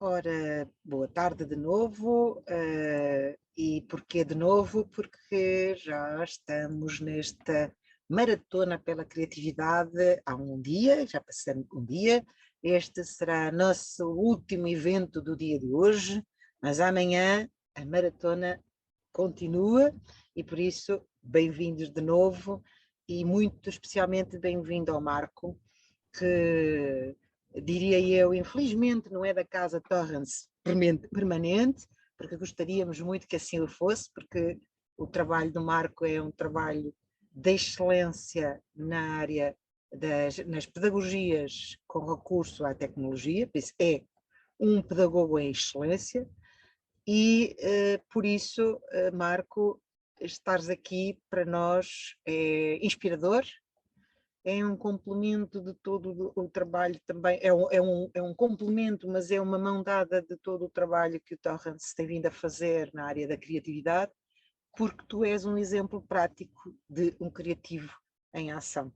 Ora, boa tarde de novo. E porquê de novo? Porque já estamos nesta maratona pela criatividade há um dia, já passamos um dia. Este será nosso último evento do dia de hoje, mas amanhã a maratona continua e por isso bem-vindos de novo e muito especialmente bem-vindo ao Marco, que diria eu, infelizmente não é da Casa Torrance permanente, porque gostaríamos muito que assim o fosse, porque o trabalho do Marco é um trabalho de excelência na área nas pedagogias com recurso à tecnologia, por isso é um pedagogo em excelência e por isso, Marco, estares aqui para nós é inspirador, é um complemento de todo o trabalho também, é um complemento, mas é uma mão dada de todo o trabalho que o Torrance tem vindo a fazer na área da criatividade, porque tu és um exemplo prático de um criativo em ação.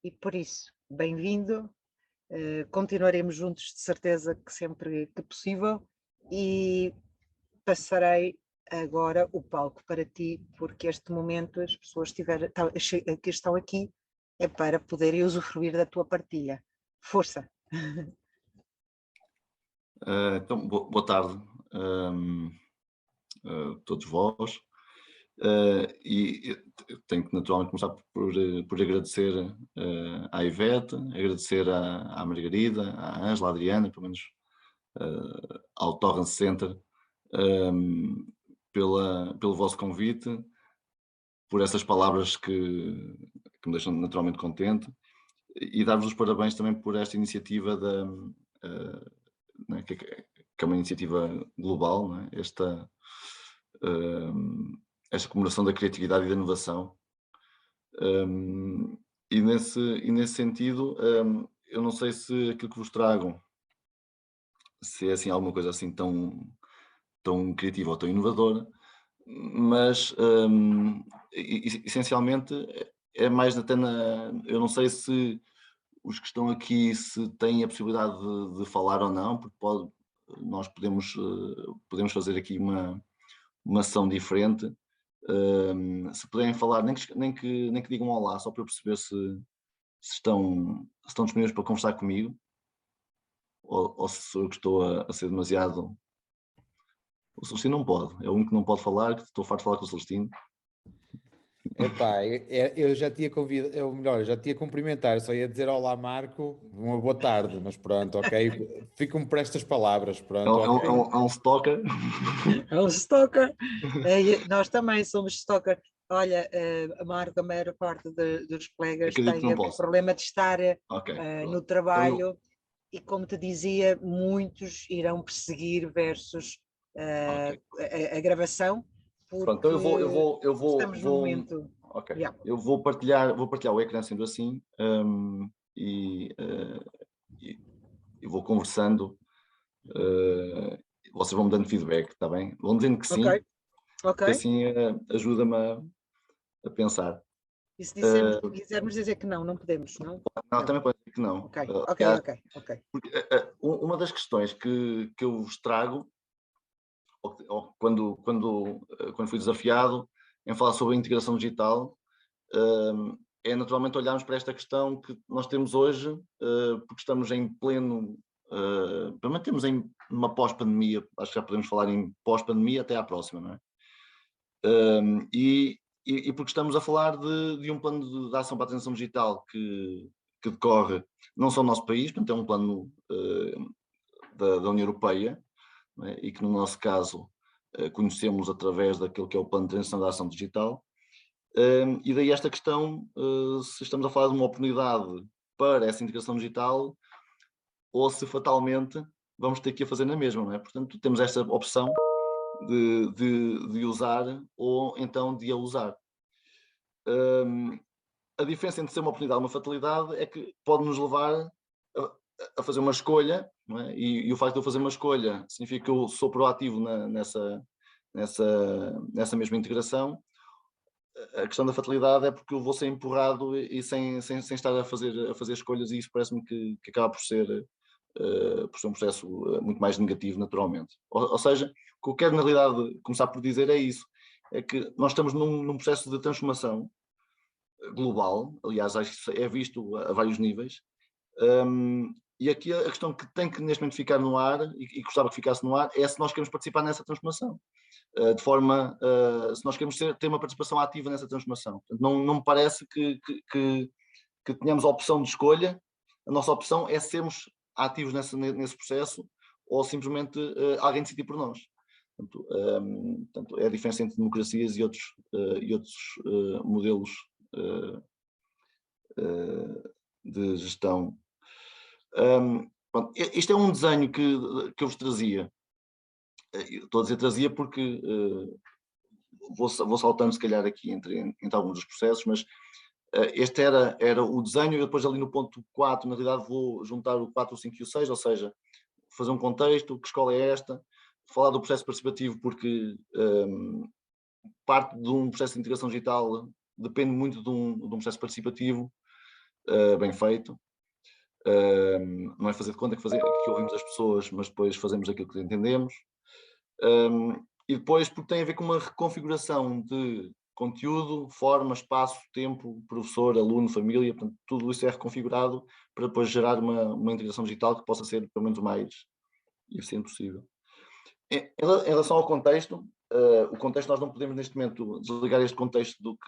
E por isso, bem-vindo, continuaremos juntos de certeza que sempre que possível e passarei agora o palco para ti, porque este momento as pessoas que estão aqui é para poderem usufruir da tua partilha. Força! Então, boa tarde a todos vós. E eu tenho que naturalmente começar por agradecer à Ivete, agradecer à Margarida, à Ângela, à Adriana, pelo menos ao Torrance Center, pelo vosso convite, por essas palavras que me deixam naturalmente contente, e dar-vos os parabéns também por esta iniciativa né, que é uma iniciativa global, não é? Esta comemoração da criatividade e da inovação. E nesse sentido, eu não sei se aquilo que vos trago, se é assim alguma coisa assim tão criativa ou tão inovadora, mas essencialmente é mais até eu não sei se os que estão aqui se têm a possibilidade de falar ou não, porque nós podemos fazer aqui uma ação diferente. Se puderem falar, nem que digam olá, só para eu perceber se estão disponíveis para conversar comigo, ou se sou eu que estou a ser demasiado. O Celestino não pode, é o único que não pode falar, que estou farto de falar com o Celestino. Epá, eu já tinha convidado, ou melhor, eu já tinha cumprimentar, eu só ia dizer olá Marco, uma boa tarde, mas pronto, ok, fico-me por estas palavras, pronto, ok. É um stalker. É um stalker. Nós também somos stalker. Olha, a Marco, a maior parte dos colegas Acredito que tem não o posso. problema de estar Ok, no pronto. trabalho e, como te dizia, muitos irão perseguir versus Ok. a gravação, Pronto, porque então estamos num momento. ok. Yeah. Eu vou partilhar o ecrã sendo assim, e vou conversando. Vocês vão me dando feedback, está bem? Vão dizendo que sim, Ok, ok. que assim ajuda-me a pensar. E se quisermos dizer que não, não podemos, não? Não, também pode ser que não. Ok, Aliás, ok. porque, uma das questões que eu vos trago, ou quando fui desafiado em falar sobre a integração digital, é naturalmente olharmos para esta questão que nós temos hoje, porque estamos em pleno, permanecemos em uma pós-pandemia, acho que já podemos falar em pós-pandemia até à próxima, não é? E porque estamos a falar de um plano de ação para a transição digital que decorre não só no nosso país, portanto é um plano da União Europeia, não é? E que no nosso caso conhecemos através daquilo que é o plano de transição da ação digital. E daí esta questão, se estamos a falar de uma oportunidade para essa integração digital ou se fatalmente vamos ter que a fazer na mesma, não é? Portanto, temos esta opção de usar ou então de a usar. A diferença entre ser uma oportunidade e uma fatalidade é que pode nos levar a fazer uma escolha, não é? E o facto de eu fazer uma escolha significa que eu sou proativo nessa mesma integração. A questão da fatalidade é porque eu vou ser empurrado e sem estar a fazer escolhas, e isso parece-me que acaba por ser por ser um processo muito mais negativo, naturalmente. Ou seja, o que eu quero, na realidade, começar por dizer é isso, é que nós estamos num processo de transformação global, aliás, acho que isso é visto a vários níveis, e aqui a questão que tem que neste momento ficar no ar, e gostava que ficasse no ar, é se nós queremos participar nessa transformação, de forma, se nós queremos ter uma participação ativa nessa transformação. Portanto, não me parece que tenhamos a opção de escolha, a nossa opção é sermos ativos nesse processo, ou simplesmente alguém decidir por nós. Portanto, é a diferença entre democracias e outros modelos de gestão. Isto é um desenho que eu vos trazia. Estou a dizer trazia porque vou saltando se calhar aqui entre alguns dos processos, mas este era o desenho, e depois ali no ponto 4, na realidade vou juntar o 4, o 5 e o 6, ou seja, fazer um contexto, que escola é esta, falar do processo participativo, porque parte de um processo de integração digital depende muito de um processo participativo bem feito. Não é fazer de conta que ouvimos as pessoas, mas depois fazemos aquilo que entendemos. E depois porque tem a ver com uma reconfiguração de conteúdo, forma, espaço, tempo, professor, aluno, família, portanto, tudo isso é reconfigurado para depois gerar uma integração digital que possa ser pelo menos o mais eficiente possível. Em relação ao contexto, o contexto nós não podemos neste momento desligar este contexto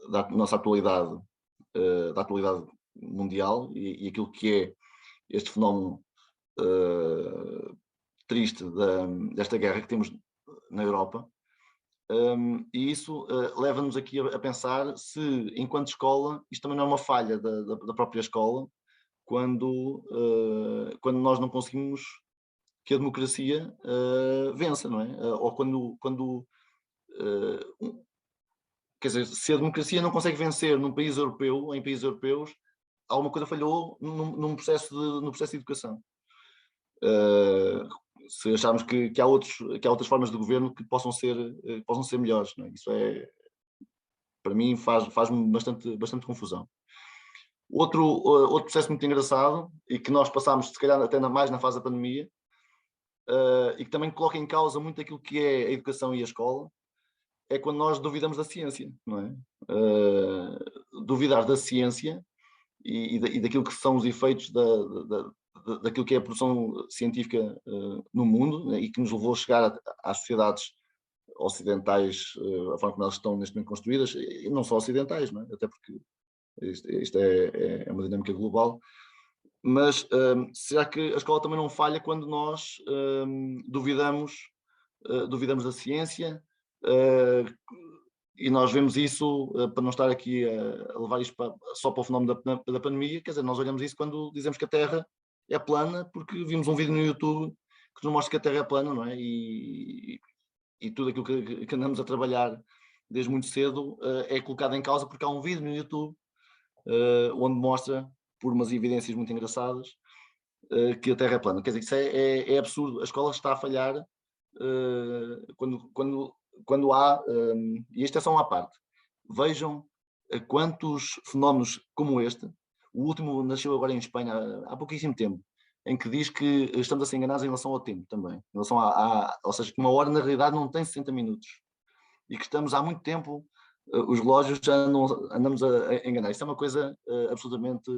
da nossa atualidade, da atualidade mundial e aquilo que é este fenómeno triste desta guerra que temos na Europa. E isso leva-nos aqui a pensar se, enquanto escola, isto também não é uma falha da própria escola, quando nós não conseguimos que a democracia vença, não é? Ou quando quer dizer, se a democracia não consegue vencer num país europeu, em países europeus, alguma coisa falhou no processo de educação. Se acharmos que há outras formas de governo que possam ser melhores, não é? Isso para mim faz-me bastante confusão. Outro processo muito engraçado e que nós passámos, se calhar até mais na fase da pandemia, e que também coloca em causa muito aquilo que é a educação e a escola, é quando nós duvidamos da ciência, não é? Duvidar da ciência e daquilo que são os efeitos daquilo que é a produção científica no mundo, né, e que nos levou a chegar às sociedades ocidentais, a forma como elas estão neste momento construídas, e não só ocidentais, não é? Até porque isto é uma dinâmica global. Mas será que a escola também não falha quando nós duvidamos da ciência? E nós vemos isso, para não estar aqui a levar isto só para o fenómeno da pandemia, quer dizer, nós olhamos isso quando dizemos que a Terra é plana, porque vimos um vídeo no YouTube que nos mostra que a Terra é plana, não é? E tudo aquilo que andamos a trabalhar desde muito cedo é colocado em causa porque há um vídeo no YouTube onde mostra, por umas evidências muito engraçadas, que a Terra é plana. Quer dizer, isso é absurdo. A escola está a falhar quando há, e isto é só uma parte, vejam quantos fenómenos como este, o último nasceu agora em Espanha há pouquíssimo tempo, em que diz que estamos a ser enganados em relação ao tempo também, em relação ou seja, que uma hora na realidade não tem 60 minutos, e que estamos há muito tempo, os relógios já andamos a enganar. Isto é uma coisa absolutamente,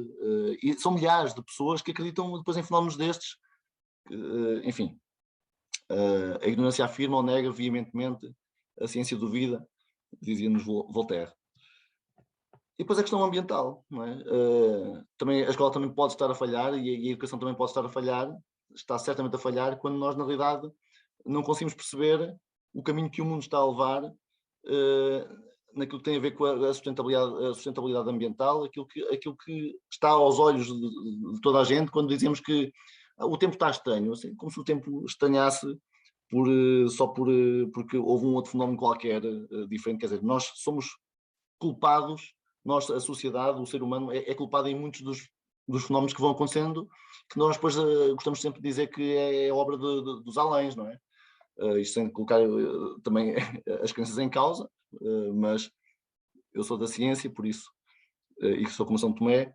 e são milhares de pessoas que acreditam depois em fenómenos destes, enfim. A ignorância afirma ou nega veementemente, a ciência duvida, dizia-nos Voltaire. E depois a questão ambiental, não é? Também, a escola também pode estar a falhar e a educação também pode estar a falhar, está certamente a falhar, quando nós, na realidade, não conseguimos perceber o caminho que o mundo está a levar naquilo que tem a ver com a sustentabilidade ambiental, aquilo que está aos olhos de toda a gente quando dizemos que o tempo está estranho, assim, como se o tempo estranhasse porque houve um outro fenómeno qualquer diferente. Quer dizer, nós somos culpados, a sociedade, o ser humano é culpado em muitos dos fenómenos que vão acontecendo, que nós depois gostamos sempre de dizer que é obra dos aléns, não é? Isto sem colocar também as crenças em causa, mas eu sou da ciência, por isso, e sou como São Tomé,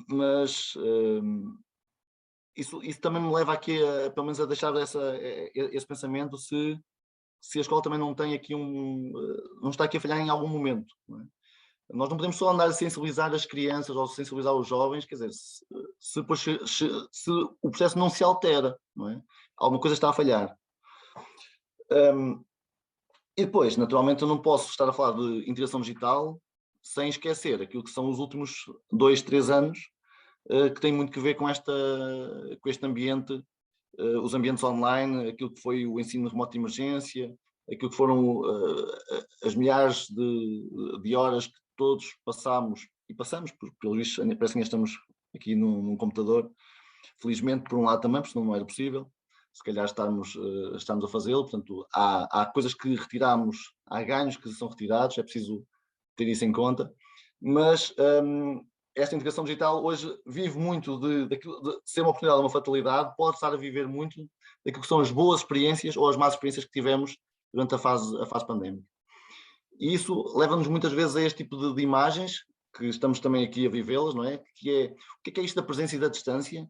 mas isso também me leva aqui, pelo menos, a deixar esse pensamento, se a escola também não tem aqui não está aqui a falhar em algum momento, não é? Nós não podemos só andar a sensibilizar as crianças ou sensibilizar os jovens, quer dizer, se o processo não se altera, não é? Alguma coisa está a falhar. E depois, naturalmente, eu não posso estar a falar de integração digital sem esquecer aquilo que são os últimos 2, 3 anos, que tem muito que ver com este ambiente, os ambientes online, aquilo que foi o ensino remoto de emergência, aquilo que foram as milhares de horas que todos passamos, porque pelo visto parece que ainda estamos aqui num computador, felizmente por um lado também, porque senão não era possível, se calhar estamos a fazê-lo, portanto há coisas que retiramos, há ganhos que são retirados, é preciso ter isso em conta, mas esta integração digital hoje vive muito de ser uma oportunidade ou uma fatalidade, pode estar a viver muito daquilo que são as boas experiências ou as más experiências que tivemos durante a fase pandémica. E isso leva-nos muitas vezes a este tipo de imagens, que estamos também aqui a vivê-las, não é? O que é isto da presença e da distância?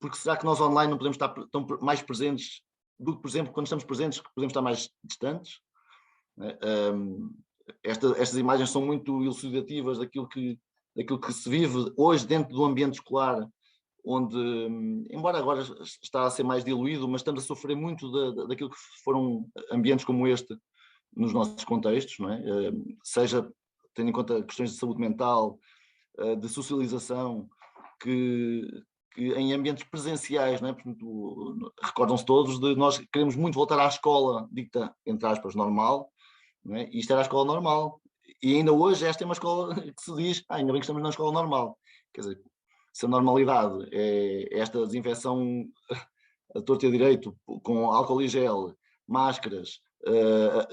Porque será que nós online não podemos estar tão mais presentes do que, por exemplo, quando estamos presentes, que podemos estar mais distantes? Estas imagens são muito elucidativas daquilo que se vive hoje dentro do ambiente escolar, onde, embora agora está a ser mais diluído, mas estamos a sofrer muito daquilo que foram ambientes como este nos nossos contextos, não é? Seja tendo em conta questões de saúde mental, de socialização, que em ambientes presenciais, não é? Portanto, recordam-se todos de nós queremos muito voltar à escola dita, entre aspas, normal, não é? E isto era a escola normal. E ainda hoje esta é uma escola que se diz, ainda bem que estamos na escola normal. Quer dizer, se a normalidade é esta desinfecção a torto e a direito, com álcool e gel, máscaras,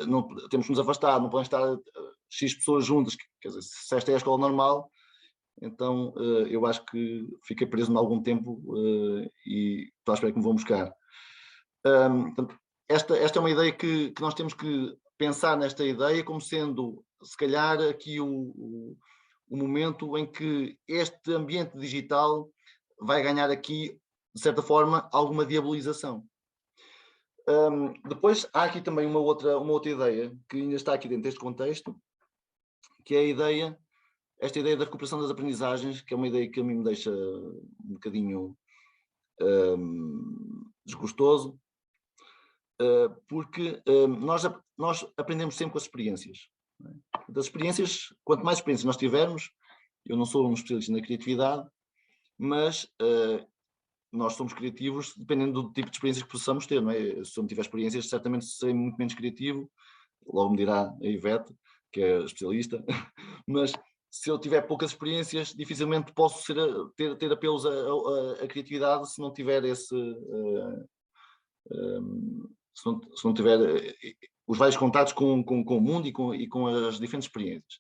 não, temos que nos afastar, não podem estar X pessoas juntas, quer dizer, se esta é a escola normal, então eu acho que fiquei preso em algum tempo e estou à espera que me vão buscar. Portanto, esta é uma ideia que nós temos que pensar nesta ideia como sendo, se calhar, aqui o momento em que este ambiente digital vai ganhar aqui, de certa forma, alguma diabolização. Depois há aqui também uma outra ideia que ainda está aqui dentro deste contexto, que é esta ideia da recuperação das aprendizagens, que é uma ideia que a mim me deixa um bocadinho desgostoso, porque nós aprendemos sempre com as experiências. Não é? Das experiências, quanto mais experiências nós tivermos, eu não sou um especialista na criatividade, mas nós somos criativos dependendo do tipo de experiências que possamos ter, não é? Se eu não tiver experiências, certamente serei muito menos criativo, logo me dirá a Ivete, que é especialista, mas se eu tiver poucas experiências, dificilmente posso ter apelos à criatividade se não tiver se não tiver os vários contatos com o mundo e com as diferentes experiências.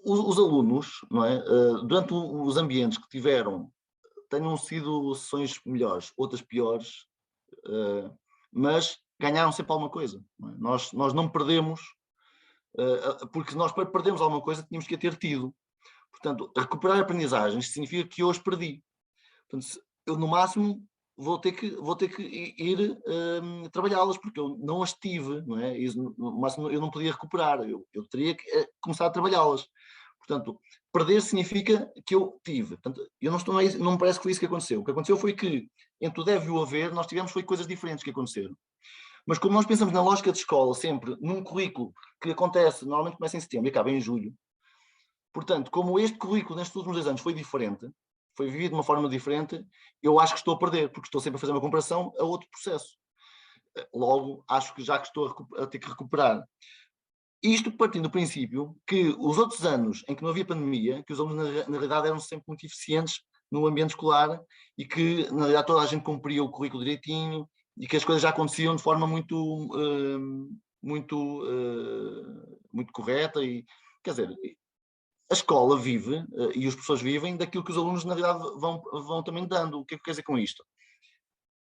Os alunos, não é? Durante os ambientes que tiveram, tenham sido sessões melhores, outras piores, mas ganharam sempre alguma coisa. Não é? Nós não perdemos, porque nós para perdermos alguma coisa tínhamos que a ter tido. Portanto, recuperar aprendizagens significa que hoje perdi. Portanto, eu no máximo vou ter que ir trabalhá-las, porque eu não as tive, não é? No máximo eu não podia recuperar, eu teria que começar a trabalhá-las. Portanto, perder significa que eu tive. Portanto, não me parece que foi isso que aconteceu. O que aconteceu foi que, entre o deve e o haver, nós tivemos foi coisas diferentes que aconteceram. Mas como nós pensamos na lógica de escola, sempre num currículo que acontece, normalmente começa em setembro e acaba em julho, portanto, como este currículo nestes últimos 2 anos foi diferente, foi vivido de uma forma diferente, eu acho que estou a perder, porque estou sempre a fazer uma comparação a outro processo. Logo, acho que já que estou a ter que recuperar. Isto partindo do princípio que os outros anos em que não havia pandemia, que os alunos na realidade eram sempre muito eficientes no ambiente escolar e que na realidade toda a gente cumpria o currículo direitinho e que as coisas já aconteciam de forma muito correta e, quer dizer, a escola vive e os professores vivem daquilo que os alunos na realidade vão também dando. O que é que quer dizer com isto?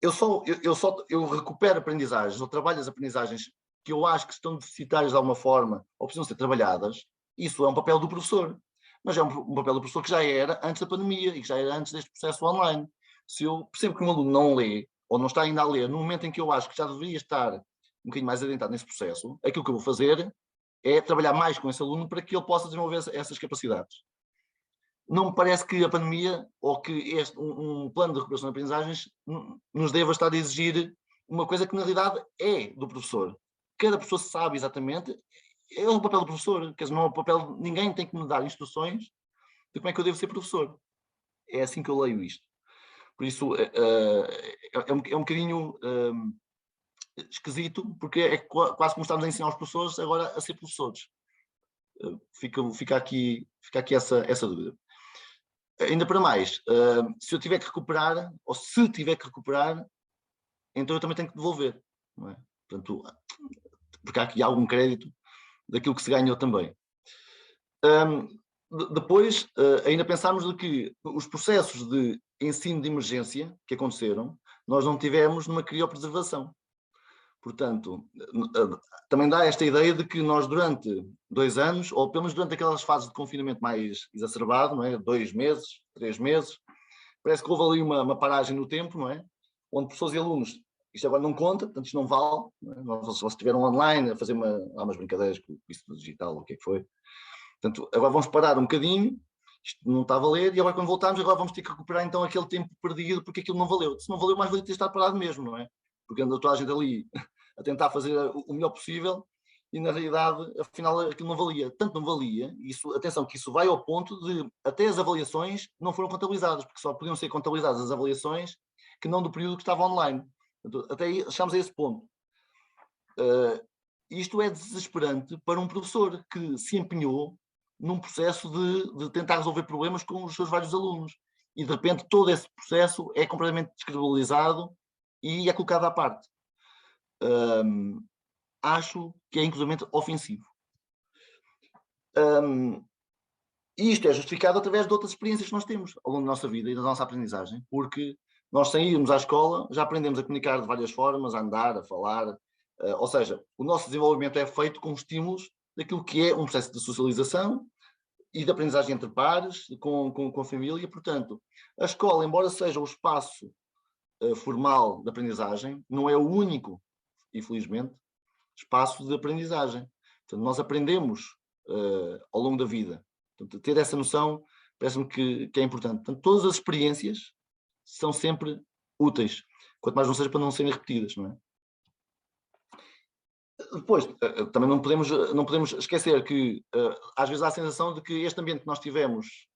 Eu recupero aprendizagens, ou trabalho as aprendizagens que eu acho que estão deficitárias de alguma forma ou precisam ser trabalhadas. Isso é um papel do professor, mas é um papel do professor que já era antes da pandemia e que já era antes deste processo online. Se eu percebo que um aluno não lê, ou não está ainda a ler, no momento em que eu acho que já deveria estar um bocadinho mais adentrado nesse processo, aquilo que eu vou fazer é trabalhar mais com esse aluno para que ele possa desenvolver essas capacidades. Não me parece que a pandemia, ou que um plano de recuperação de aprendizagens, nos deva estar a exigir uma coisa que na realidade é do professor. Cada professor sabe exatamente, é o papel do professor, quer dizer, não é o papel, ninguém tem que me dar instruções de como é que eu devo ser professor. É assim que eu leio isto. Por isso, é um bocadinho esquisito, porque é quase como estamos a ensinar os professores agora a ser professores. Fica aqui essa dúvida. Ainda para mais, se eu tiver que recuperar, ou se tiver que recuperar, então eu também tenho que devolver. Não é? Portanto, porque há aqui algum crédito daquilo que se ganhou também. Depois, ainda pensámos de que os processos de ensino de emergência que aconteceram, nós não tivemos numa criopreservação. Portanto, também dá esta ideia de que nós durante 2 anos, ou pelo menos durante aquelas fases de confinamento mais exacerbado, não é? 2 meses, 3 meses, parece que houve ali uma paragem no tempo, não é? Onde professores e alunos, isto agora não conta, portanto isto não vale, não é? Se vocês estiveram online a fazer umas brincadeiras com isso do digital, o que é que foi. Portanto, agora vamos parar um bocadinho, isto não está a valer, e agora quando voltarmos, agora vamos ter que recuperar então aquele tempo perdido, porque aquilo não valeu. Se não valeu, mais valia ter estado parado mesmo, não é? Porque andou toda a gente ali a tentar fazer o melhor possível, e na realidade, afinal, aquilo não valia. Tanto não valia, atenção, que isso vai ao ponto de até as avaliações não foram contabilizadas, porque só podiam ser contabilizadas as avaliações que não do período que estava online. Até aí, chegamos a esse ponto. Isto é desesperante para um professor que se empenhou num processo de tentar resolver problemas com os seus vários alunos. E, de repente, todo esse processo é completamente descredibilizado e é colocado à parte. Acho que é inclusivamente ofensivo. E isto é justificado através de outras experiências que nós temos ao longo da nossa vida e da nossa aprendizagem, porque nós, sem irmos à escola, já aprendemos a comunicar de várias formas, a andar, a falar, ou seja, o nosso desenvolvimento é feito com estímulos daquilo que é um processo de socialização e de aprendizagem entre pares, com a família. Portanto, a escola, embora seja o espaço formal de aprendizagem, não é o único, infelizmente, espaço de aprendizagem. Portanto, nós aprendemos ao longo da vida. Portanto, ter essa noção parece-me que é importante. Portanto, todas as experiências são sempre úteis, quanto mais não seja para não serem repetidas, não é? Depois, também não podemos esquecer que às vezes há a sensação de que este ambiente que nós tivemos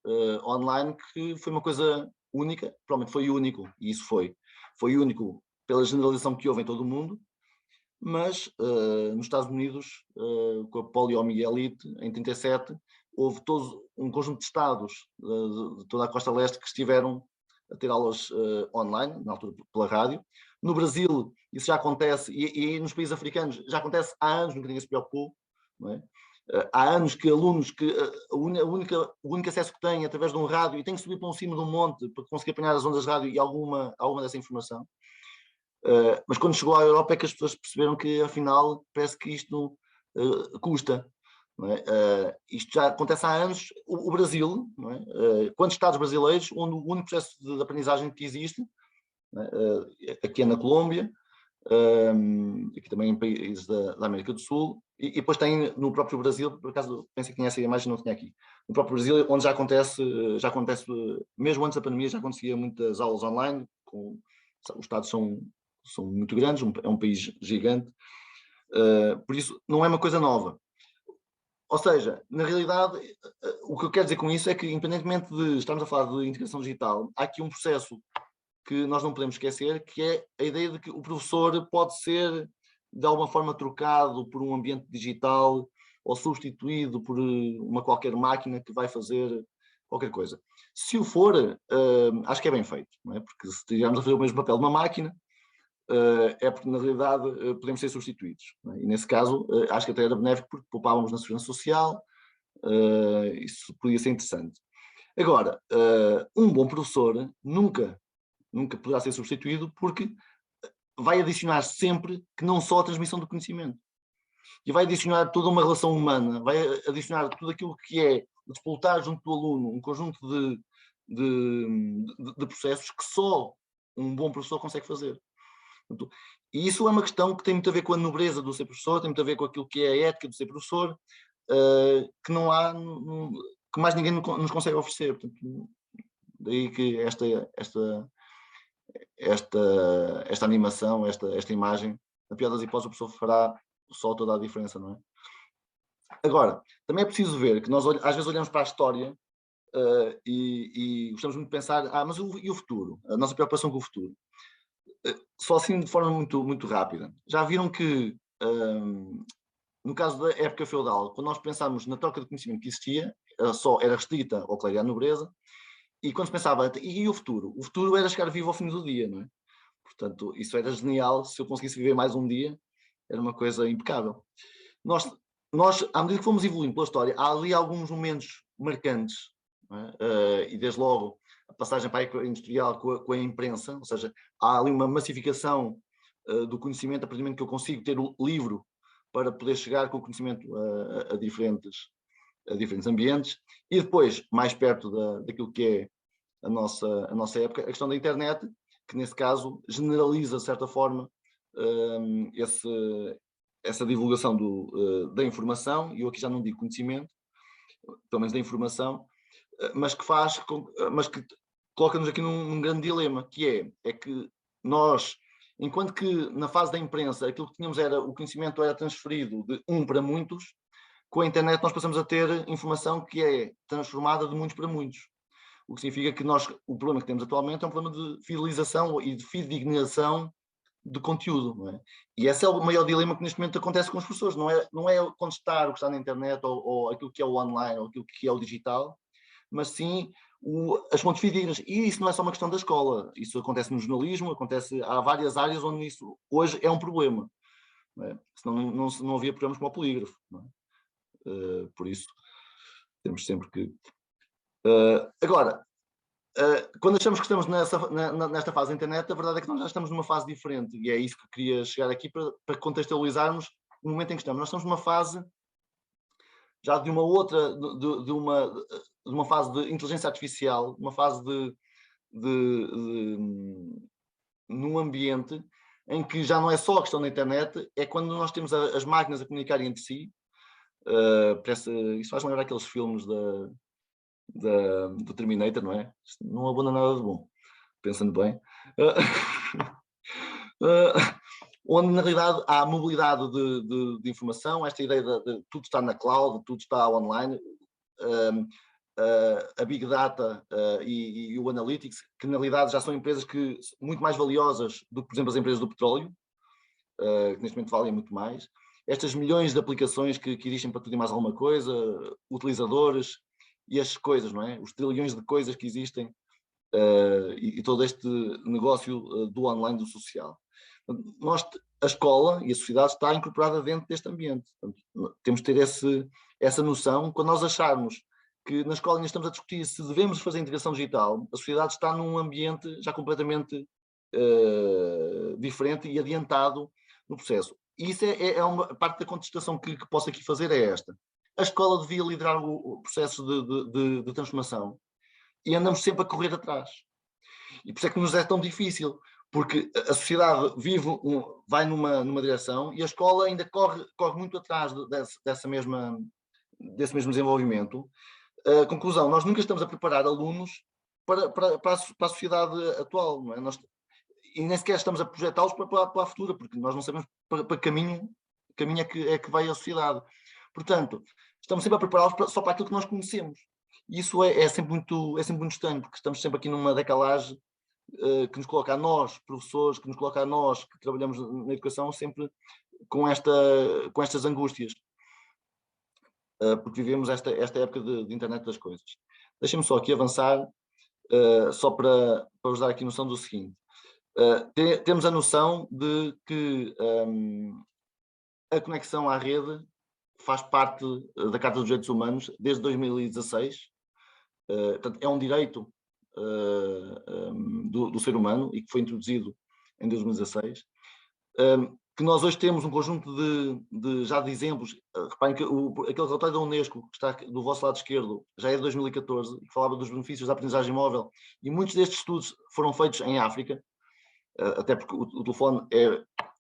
online que foi uma coisa única, provavelmente foi único, e isso foi único pela generalização que houve em todo o mundo, mas nos Estados Unidos, com a poliomielite, em 1937, houve todo um conjunto de estados de toda a costa leste que estiveram a ter aulas online, na altura pela rádio. No Brasil, isso já acontece, e nos países africanos já acontece há anos, nunca ninguém se preocupou, não é? Há anos que alunos que o único acesso que têm é através de um rádio e têm que subir para um cimo de um monte para conseguir apanhar as ondas de rádio e alguma dessa informação. Mas quando chegou à Europa é que as pessoas perceberam que afinal parece que isto custa. Não é? Isto já acontece há anos. O Brasil, não é? Quantos estados brasileiros onde o único processo de aprendizagem que existe, não é? Aqui é na Colômbia, aqui também em países da América do Sul, e depois tem no próprio Brasil, por acaso pensei que tinha essa imagem, não tinha aqui, no próprio Brasil, onde já acontece mesmo antes da pandemia, já acontecia muitas aulas online, os estados são muito grandes, é um país gigante, por isso não é uma coisa nova. Ou seja, na realidade, o que eu quero dizer com isso é que, independentemente de estarmos a falar de integração digital, há aqui um processo que nós não podemos esquecer, que é a ideia de que o professor pode ser, de alguma forma, trocado por um ambiente digital ou substituído por uma qualquer máquina que vai fazer qualquer coisa. Se o for, acho que é bem feito, não é? Porque se estivermos a fazer o mesmo papel de uma máquina, é porque, na realidade, podemos ser substituídos. É? E, nesse caso, acho que até era benéfico porque poupávamos na segurança social, isso podia ser interessante. Agora, um bom professor nunca poderá ser substituído porque vai adicionar sempre que não só a transmissão do conhecimento, e vai adicionar toda uma relação humana, vai adicionar tudo aquilo que é despoltar junto do aluno um conjunto de processos que só um bom professor consegue fazer. Portanto, e isso é uma questão que tem muito a ver com a nobreza do ser professor, tem muito a ver com aquilo que é a ética do ser professor, que não há, que mais ninguém nos consegue oferecer. Portanto, daí que esta animação, esta imagem, na pior das hipóteses, o professor fará só toda a diferença, não é? Agora, também é preciso ver que nós às vezes olhamos para a história e gostamos muito de pensar, mas e o futuro? A nossa preocupação com o futuro. Só assim de forma muito, muito rápida. Já viram que, no caso da época feudal, quando nós pensámos na troca de conhecimento que existia, era restrita ao clero e à nobreza, e quando se pensava, e o futuro? O futuro era chegar vivo ao fim do dia, não é? Portanto, isso era genial. Se eu conseguisse viver mais um dia, era uma coisa impecável. Nós, à medida que fomos evoluindo pela história, há ali alguns momentos marcantes, não é? E desde logo a passagem para a época industrial com a imprensa, ou seja, há ali uma massificação do conhecimento, a partir do momento que eu consigo ter o livro para poder chegar com o conhecimento a diferentes ambientes, e depois, mais perto daquilo que é a nossa época, a questão da internet, que nesse caso generaliza, de certa forma, essa divulgação da informação, e eu aqui já não digo conhecimento, pelo menos da informação, mas que coloca-nos aqui num grande dilema, que é que nós, enquanto que na fase da imprensa aquilo que tínhamos o conhecimento era transferido de para muitos, com a internet nós passamos a ter informação que é transformada de muitos para muitos. O que significa que o problema que temos atualmente é um problema de fidelização e de fidedignação de conteúdo, não é? E esse é o maior dilema que neste momento acontece com os professores, não é contestar o que está na internet ou aquilo que é o online ou aquilo que é o digital, mas sim as fontes fidedignas. E isso não é só uma questão da escola, isso acontece no jornalismo, há várias áreas onde isso hoje é um problema, não é? Senão não havia programas como o Polígrafo, não é? Por isso temos sempre que... Agora, quando achamos que estamos nesta fase da internet, a verdade é que nós já estamos numa fase diferente, e é isso que queria chegar aqui para contextualizarmos o momento em que estamos. Nós estamos numa fase já de uma outra, de uma fase de inteligência artificial, uma fase num ambiente em que já não é só a questão da internet, é quando nós temos as máquinas a comunicarem entre si. Isso faz lembrar aqueles filmes do Terminator, não é? Isto não abona nada de bom, pensando bem. Onde na realidade há mobilidade de informação, esta ideia de tudo está na cloud, tudo está online, a Big Data e o Analytics, que na realidade já são empresas muito mais valiosas do que, por exemplo, as empresas do petróleo, que neste momento valem muito mais. Estas milhões de aplicações que existem para tudo e mais alguma coisa, utilizadores e as coisas, não é? Os trilhões de coisas que existem e todo este negócio do online, do social. A escola e a sociedade está incorporada dentro deste ambiente. Portanto, temos de ter essa noção. Quando nós acharmos que na escola ainda estamos a discutir se devemos fazer a integração digital, a sociedade está num ambiente já completamente diferente e adiantado no processo. E isso é uma parte da contestação que posso aqui fazer é esta. A escola devia liderar o processo de transformação e andamos sempre a correr atrás. E por isso é que nos é tão difícil, porque a sociedade vai numa direção e a escola ainda corre muito atrás desse mesmo desenvolvimento. Conclusão, nós nunca estamos a preparar alunos para a sociedade atual, não é? E nem sequer estamos a projetá-los para a futura, porque nós não sabemos para caminho é que vai a sociedade. Portanto, estamos sempre a prepará-los só para aquilo que nós conhecemos. E isso é sempre muito estranho, porque estamos sempre aqui numa decalagem que nos coloca a nós, professores, que nos coloca a nós, que trabalhamos na educação, sempre com estas angústias. Porque vivemos esta época de internet das coisas. Deixem-me só aqui avançar, só para vos dar aqui noção do seguinte. Temos a noção de que a conexão à rede faz parte da Carta dos Direitos Humanos desde 2016. Portanto, é um direito do ser humano e que foi introduzido em 2016. Que nós hoje temos um conjunto de exemplos. Reparem que aquele relatório da Unesco, que está do vosso lado esquerdo, já é de 2014, que falava dos benefícios da aprendizagem móvel, e muitos destes estudos foram feitos em África. até porque o telefone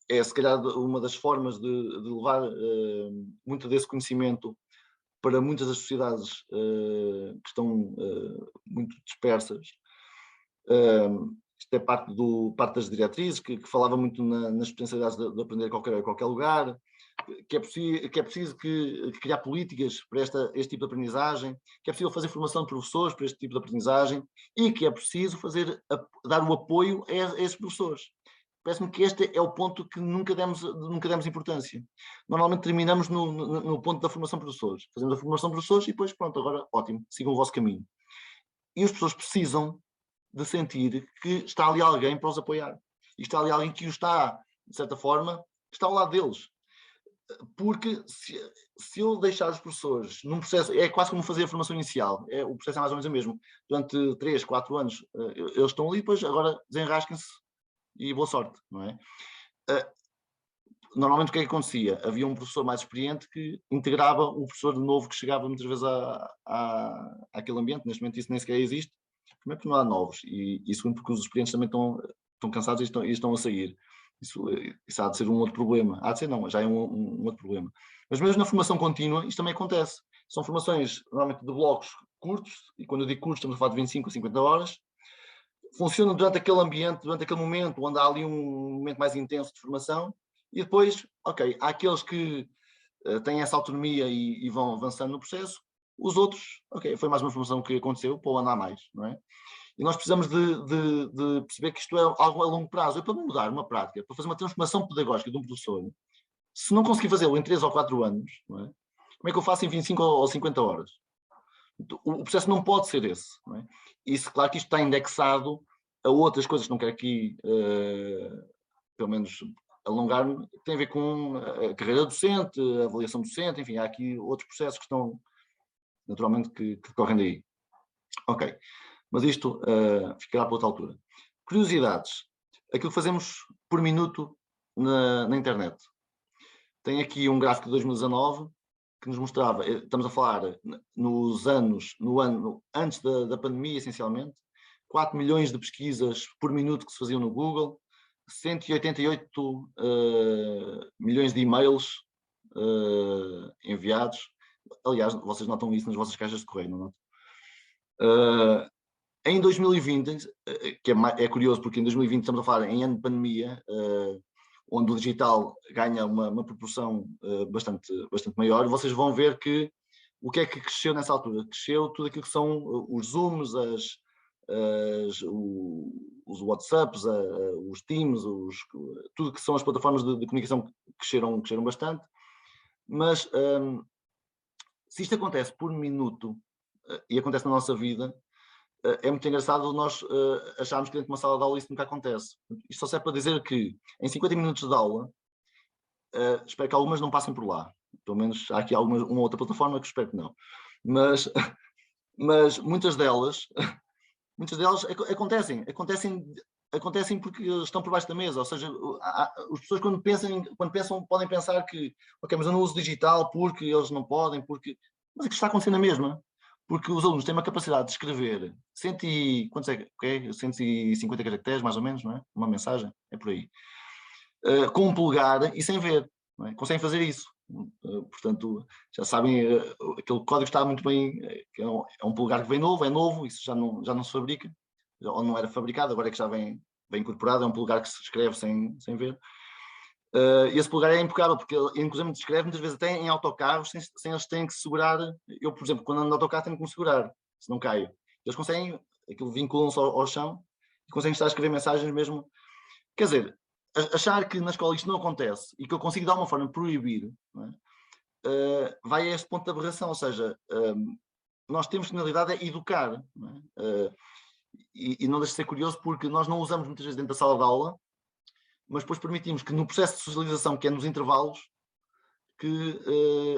é se calhar uma das formas de levar muito desse conhecimento para muitas das sociedades que estão muito dispersas. Isto é parte das diretrizes, que falava muito nas potencialidades de aprender a qualquer lugar, que é preciso criar políticas para este tipo de aprendizagem, que é possível fazer formação de professores para este tipo de aprendizagem e que é preciso dar o apoio a esses professores. Parece-me que este é o ponto que nunca demos importância. Normalmente terminamos no ponto da formação de professores. Fazemos a formação de professores e depois, pronto, agora ótimo, sigam o vosso caminho. E as pessoas precisam de sentir que está ali alguém para os apoiar. E está ali alguém que está, de certa forma, está ao lado deles. Porque se eu deixar os professores num processo, é quase como fazer a formação inicial, o processo é mais ou menos o mesmo. Durante 3, 4 anos eles estão ali, depois agora desenrasquem-se e boa sorte, não é? Normalmente o que é que acontecia? Havia um professor mais experiente que integrava o professor novo que chegava muitas vezes àquele ambiente. Neste momento isso nem sequer existe. Primeiro porque não há novos e segundo porque os experientes também estão cansados e estão a sair. Isso há de ser um outro problema. Há de ser não, já é um outro problema. Mas mesmo na formação contínua isto também acontece. São formações normalmente de blocos curtos, e quando eu digo curtos estamos a falar de 25 a 50 horas. Funcionam durante aquele ambiente, durante aquele momento, onde há ali um momento mais intenso de formação, e depois, ok, há aqueles que têm essa autonomia e vão avançando no processo, os outros, ok, foi mais uma formação que aconteceu, para o ano a mais, não é? E nós precisamos de perceber que isto é algo a longo prazo. Para mudar uma prática, para fazer uma transformação pedagógica de um professor, se não conseguir fazê-lo em 3 ou 4 anos, não é? Como é que eu faço em 25 ou 50 horas? O processo não pode ser esse, não é? Isso, claro que isto está indexado a outras coisas que não quero aqui, pelo menos, alongar-me, que tem a ver com a carreira docente, a avaliação docente, enfim, há aqui outros processos que estão, naturalmente, que decorrem daí. Ok, mas isto ficará para outra altura. Curiosidades. Aquilo que fazemos por minuto na internet. Tem aqui um gráfico de 2019 que nos mostrava, estamos a falar no ano antes da pandemia, essencialmente, 4 milhões de pesquisas por minuto que se faziam no Google, 188 milhões de e-mails enviados. Aliás, vocês notam isso nas vossas caixas de correio, não notam? Em 2020, que é curioso porque em 2020 estamos a falar em ano de pandemia, onde o digital ganha uma proporção bastante maior, vocês vão ver que o que é que cresceu nessa altura? Cresceu tudo aquilo que são os Zooms, os WhatsApps, os Teams, tudo que são as plataformas de comunicação que cresceram bastante, mas se isto acontece por minuto e acontece na nossa vida, é muito engraçado nós acharmos que dentro de uma sala de aula isso nunca acontece. Isto só serve para dizer que em 50 minutos de aula, espero que algumas não passem por lá. Pelo menos há aqui uma outra plataforma que espero que não. Mas muitas delas acontecem porque estão por baixo da mesa. Ou seja, as pessoas quando pensam podem pensar que, ok, mas eu não uso digital porque eles não podem, mas é que está acontecendo a mesma. Porque os alunos têm uma capacidade de escrever 150 caracteres, mais ou menos, não é? Uma mensagem, é por aí. Com um polegar e sem ver, não é? Conseguem fazer isso. Portanto, já sabem, aquele código está muito bem, é um polegar que vem novo, é novo, isso já não se fabrica, ou não era fabricado, agora é que já vem incorporado, é um polegar que se escreve sem ver. E esse polegar é impecável, porque ele inclusive escreve muitas vezes até em autocarros, sem eles terem que segurar. Eu, por exemplo, quando ando no autocarro tenho que me segurar, se não caio. Eles conseguem, aquilo vinculam-se ao chão e conseguem estar a escrever mensagens mesmo. Quer dizer, achar que na escola isto não acontece e que eu consigo de alguma forma proibir, não é? Vai a este ponto de aberração, ou seja, nós temos que na realidade é educar, não é? E não deixa de ser curioso porque nós não usamos muitas vezes dentro da sala de aula, mas depois permitimos que no processo de socialização, que é nos intervalos, que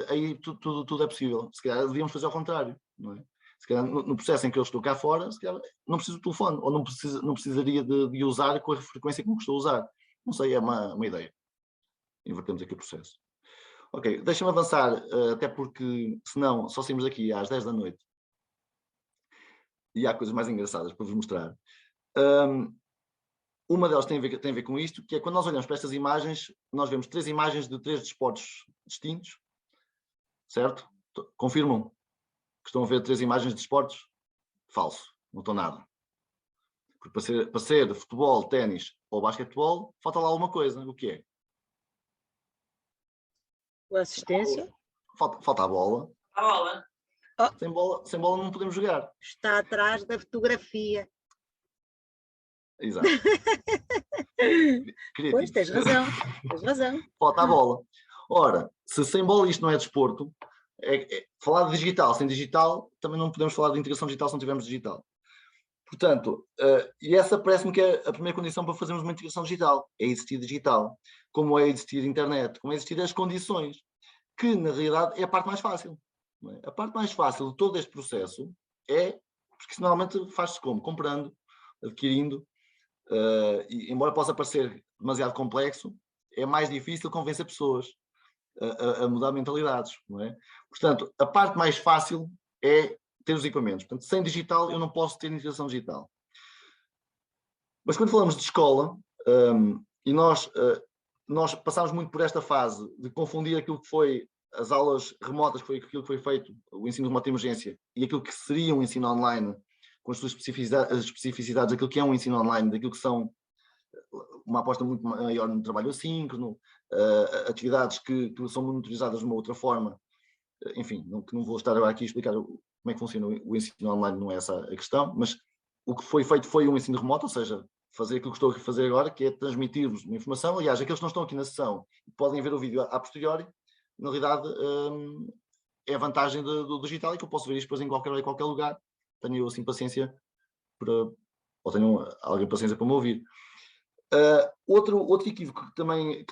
aí tudo é possível. Se calhar devíamos fazer ao contrário, não é? Se calhar no processo em que eu estou cá fora, se calhar não preciso do telefone, ou não precisaria de usar com a frequência com que estou a usar. Não sei, é uma ideia. Invertemos aqui o processo. Ok, deixa-me avançar, até porque senão só saímos daqui às 10 da noite. E há coisas mais engraçadas para vos mostrar. Uma delas tem a ver com isto, que é quando nós olhamos para estas imagens, nós vemos 3 imagens de 3 desportos distintos, certo? Confirmam que estão a ver 3 imagens de desportos? Falso, não estão nada. Porque para ser futebol, ténis ou basquetebol, falta lá alguma coisa. O que é? A assistência. Falta a bola. A bola. Sem bola não podemos jogar. Está atrás da fotografia. Exato. Pois, tens razão. Falta a bola. Ora, se sem bola isto não é desporto, falar de digital, sem digital, também não podemos falar de integração digital se não tivermos digital. Portanto, e essa parece-me que é a primeira condição para fazermos uma integração digital, é existir digital, como é existir internet, como é existir as condições, que na realidade é a parte mais fácil. Não é? A parte mais fácil de todo este processo é, porque isso normalmente faz-se como? Comprando, adquirindo, e embora possa parecer demasiado complexo, é mais difícil convencer pessoas a mudar mentalidades, não é? Portanto, a parte mais fácil é ter os equipamentos. Portanto, sem digital eu não posso ter integração digital. Mas quando falamos de escola, e nós passámos muito por esta fase de confundir aquilo que foi as aulas remotas, que foi aquilo que foi feito, o ensino remoto de emergência, e aquilo que seria um ensino online, com as suas especificidades daquilo que é um ensino online, daquilo que são uma aposta muito maior no trabalho assíncrono, atividades que são monitorizadas de uma outra forma. Enfim, não vou estar aqui a explicar como é que funciona o ensino online, não é essa a questão, mas o que foi feito foi um ensino remoto, ou seja, fazer aquilo que estou a fazer agora, que é transmitir-vos uma informação. Aliás, aqueles que não estão aqui na sessão podem ver o vídeo a posteriori. Na realidade, é a vantagem do digital, e que eu posso ver isto depois em qualquer lugar. Tenho eu assim paciência ou tenho alguém paciência para me ouvir. Outro equívoco que também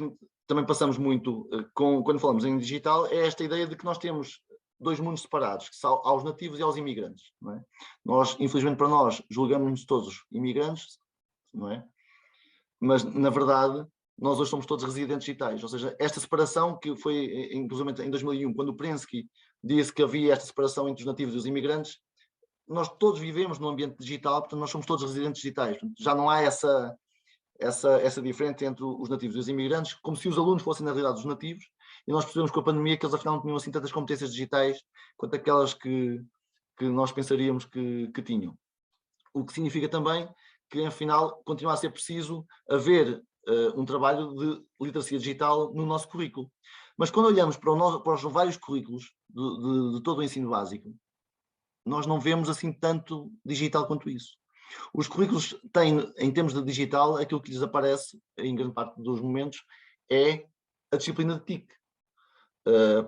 passamos muito quando falamos em digital é esta ideia de que nós temos 2 mundos separados, que são aos nativos e aos imigrantes. Não é? Nós, infelizmente para nós, julgamos-nos todos imigrantes, não é? Mas, na verdade, nós hoje somos todos residentes digitais. Ou seja, esta separação que foi, inclusive em 2001, quando o Prensky disse que havia esta separação entre os nativos e os imigrantes, nós todos vivemos num ambiente digital, portanto nós somos todos residentes digitais. Portanto, já não há essa diferença entre os nativos e os imigrantes, como se os alunos fossem na realidade os nativos, e nós percebemos com a pandemia que eles afinal não tinham assim tantas competências digitais quanto aquelas que nós pensaríamos que tinham. O que significa também que, afinal, continua a ser preciso haver um trabalho de literacia digital no nosso currículo. Mas quando olhamos para os vários currículos de todo o ensino básico, nós não vemos assim tanto digital quanto isso. Os currículos têm, em termos de digital, aquilo que lhes aparece, em grande parte dos momentos, é a disciplina de TIC.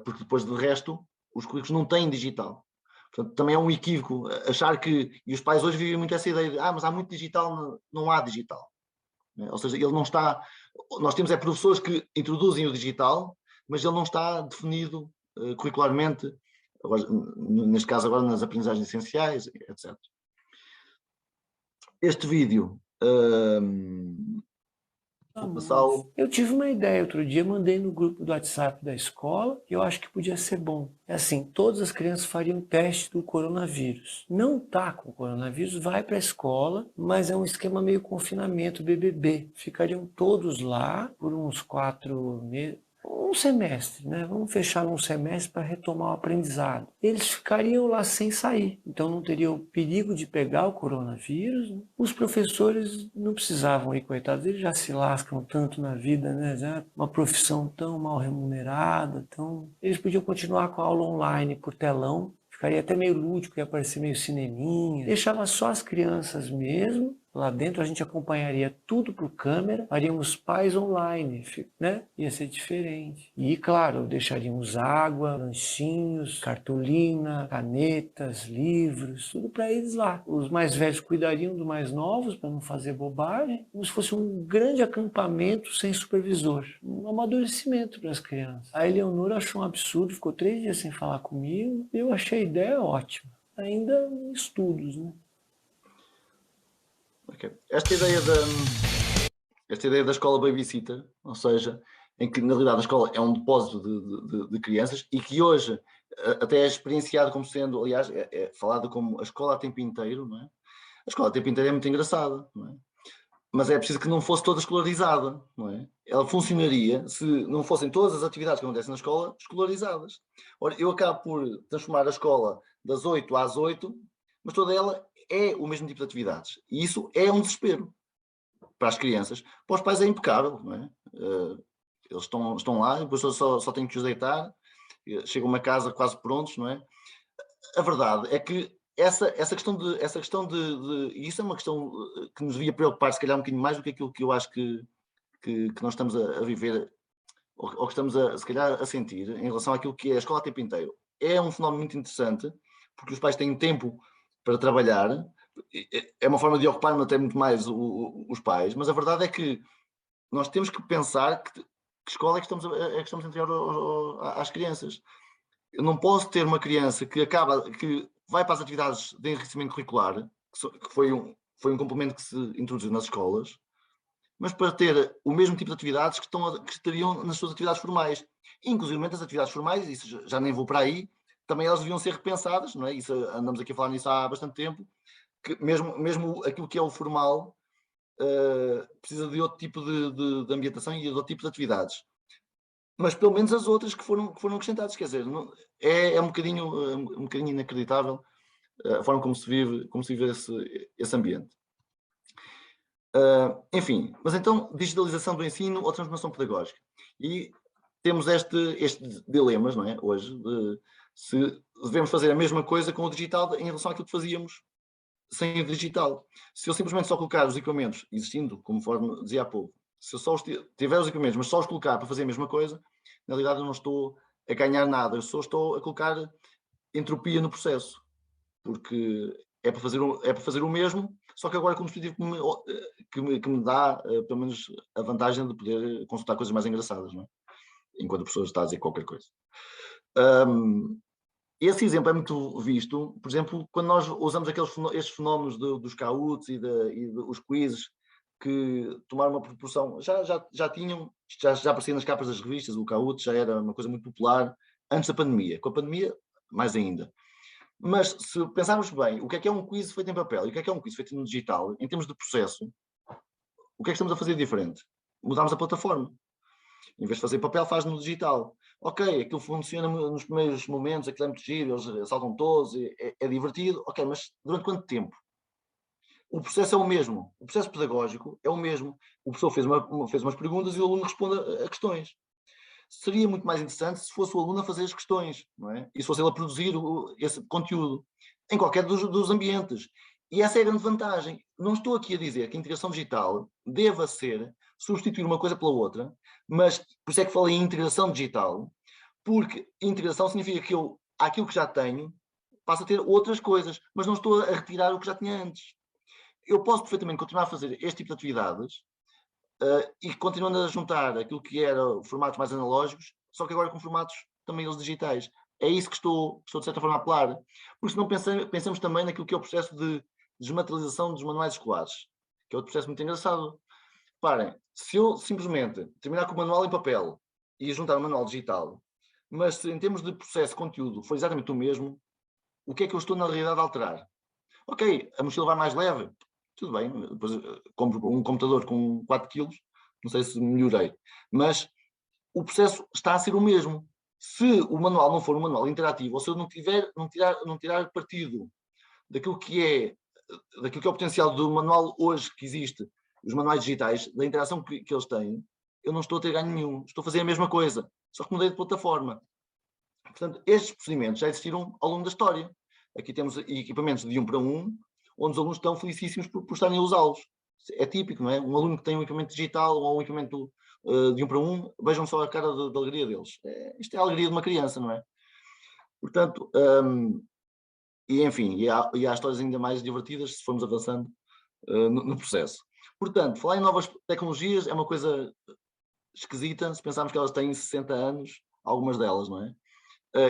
Porque depois, de resto, os currículos não têm digital. Portanto, também é um equívoco achar que... E os pais hoje vivem muito essa ideia de mas há muito digital, não há digital. Ou seja, ele não está... Nós temos professores que introduzem o digital, mas ele não está definido curricularmente, agora, neste caso agora nas aprendizagens essenciais, etc. Este vídeo, vou passá-lo. Eu tive uma ideia outro dia, mandei no grupo do WhatsApp da escola, e eu acho que podia ser bom. É assim, todas as crianças fariam teste do coronavírus. Não tá com coronavírus, vai para a escola, mas é um esquema meio confinamento, BBB. Ficariam todos lá por uns 4 meses. Um semestre, né? Vamos fechar um semestre para retomar o aprendizado. Eles ficariam lá sem sair, então não teriam perigo de pegar o coronavírus. Né? Os professores não precisavam ir, coitados, eles já se lascam tanto na vida, né? Já uma profissão tão mal remunerada, eles podiam continuar com a aula online por telão, ficaria até meio lúdico, ia aparecer meio cineminha. Deixava só as crianças mesmo. Lá dentro a gente acompanharia tudo por câmera, faríamos pais online, né? Ia ser diferente. E, claro, deixaríamos água, lanchinhos, cartolina, canetas, livros, tudo para eles lá. Os mais velhos cuidariam dos mais novos para não fazer bobagem, como se fosse um grande acampamento sem supervisor. Um amadurecimento para as crianças. A Eleonora achou um absurdo, ficou 3 dias sem falar comigo. Eu achei a ideia ótima. Ainda em estudos, né? Okay. Esta ideia da escola babysitter, ou seja, em que na realidade a escola é um depósito de crianças e que hoje até é experienciado como sendo, aliás, é falado como a escola a tempo inteiro, não é? A escola a tempo inteiro é muito engraçada, não é? mas é preciso que não fosse toda escolarizada, não é? Ela funcionaria se não fossem todas as atividades que acontecem na escola escolarizadas. Ora, eu acabo por transformar a escola das 8 às 8, mas toda ela é o mesmo tipo de atividades. E isso é um desespero para as crianças. Para os pais é impecável, não é? Eles estão lá, depois só têm que os deitar, chegam a casa quase prontos, não é? A verdade é que essa questão e isso é uma questão que nos devia preocupar, se calhar, um bocadinho mais do que aquilo que eu acho que nós estamos a viver, ou que estamos se calhar, a sentir, em relação àquilo que é a escola a tempo inteiro. É um fenómeno muito interessante, porque os pais têm tempo para trabalhar, é uma forma de ocupar até muito mais os pais, mas a verdade é que nós temos que pensar que escola é que estamos a entregar às crianças. Eu não posso ter uma criança que vai para as atividades de enriquecimento curricular, que foi um complemento que se introduziu nas escolas, mas para ter o mesmo tipo de atividades que estariam nas suas atividades formais. Inclusive as atividades formais, isso já nem vou para aí, também elas deviam ser repensadas, não é? Isso, andamos aqui a falar nisso há bastante tempo, que mesmo aquilo que é o formal precisa de outro tipo de ambientação e de outro tipo de atividades. Mas pelo menos as outras que foram acrescentadas, quer dizer, é um bocadinho inacreditável a forma como se vive esse ambiente. Enfim, mas então, digitalização do ensino ou transformação pedagógica? E temos estes dilemas, não é, hoje, de se devemos fazer a mesma coisa com o digital em relação àquilo que fazíamos sem o digital. Se eu simplesmente só colocar os equipamentos existindo, conforme dizia há pouco, se eu só tiver os equipamentos, mas só os colocar para fazer a mesma coisa, na realidade eu não estou a ganhar nada, eu só estou a colocar entropia no processo, porque é para fazer o mesmo, só que agora com um dispositivo que me dá, pelo menos, a vantagem de poder consultar coisas mais engraçadas, não é? Enquanto a pessoa está a dizer qualquer coisa. Esse exemplo é muito visto, por exemplo, quando nós usamos estes fenómenos dos Kahoots e os quizzes, que tomaram uma proporção, já tinham, já aparecia nas capas das revistas, o Kahoot já era uma coisa muito popular antes da pandemia. Com a pandemia, mais ainda. Mas se pensarmos bem, o que é um quiz feito em papel e o que é um quiz feito no digital, em termos de processo, o que é que estamos a fazer diferente? Mudámos a plataforma. Em vez de fazer papel, faz no digital. Ok, aquilo funciona nos primeiros momentos, aquilo é muito giro, eles saltam todos, é divertido. Ok, mas durante quanto tempo? O processo é o mesmo. O processo pedagógico é o mesmo. O professor fez umas perguntas e o aluno responde a questões. Seria muito mais interessante se fosse o aluno a fazer as questões, não é? E se fosse ele a produzir esse conteúdo em qualquer dos ambientes. E essa é a grande vantagem. Não estou aqui a dizer que a integração digital deva ser substituir uma coisa pela outra, mas por isso é que falei em integração digital, porque integração significa que aquilo que já tenho, passo a ter outras coisas, mas não estou a retirar o que já tinha antes. Eu posso perfeitamente continuar a fazer este tipo de atividades e continuando a juntar aquilo que era formatos mais analógicos, só que agora com formatos também eles digitais. É isso que estou de certa forma a apelar. Porque se não pensemos também naquilo que é o processo de desmaterialização dos manuais escolares, que é outro processo muito engraçado. Reparem, se eu simplesmente terminar com o manual em papel e juntar o manual digital, mas se em termos de processo, conteúdo, for exatamente o mesmo, o que é que eu estou na realidade a alterar? Ok, a mochila vai mais leve, tudo bem, depois compro um computador com 4 kg, não sei se melhorei, mas o processo está a ser o mesmo. Se o manual não for um manual interativo, ou se eu não tirar partido daquilo que é o potencial do manual hoje que existe, os manuais digitais, da interação que eles têm, eu não estou a ter ganho nenhum, estou a fazer a mesma coisa, só que mudei de plataforma. Portanto, estes procedimentos já existiram ao longo da história. Aqui temos equipamentos de 1 para 1, onde os alunos estão felicíssimos por estarem a usá-los. É típico, não é? Um aluno que tem um equipamento digital ou um equipamento de 1 para 1, vejam só a cara de alegria deles. Isto é a alegria de uma criança, não é? Portanto, e enfim, e há histórias ainda mais divertidas se formos avançando no processo. Portanto, falar em novas tecnologias é uma coisa esquisita, se pensarmos que elas têm 60 anos, algumas delas, não é?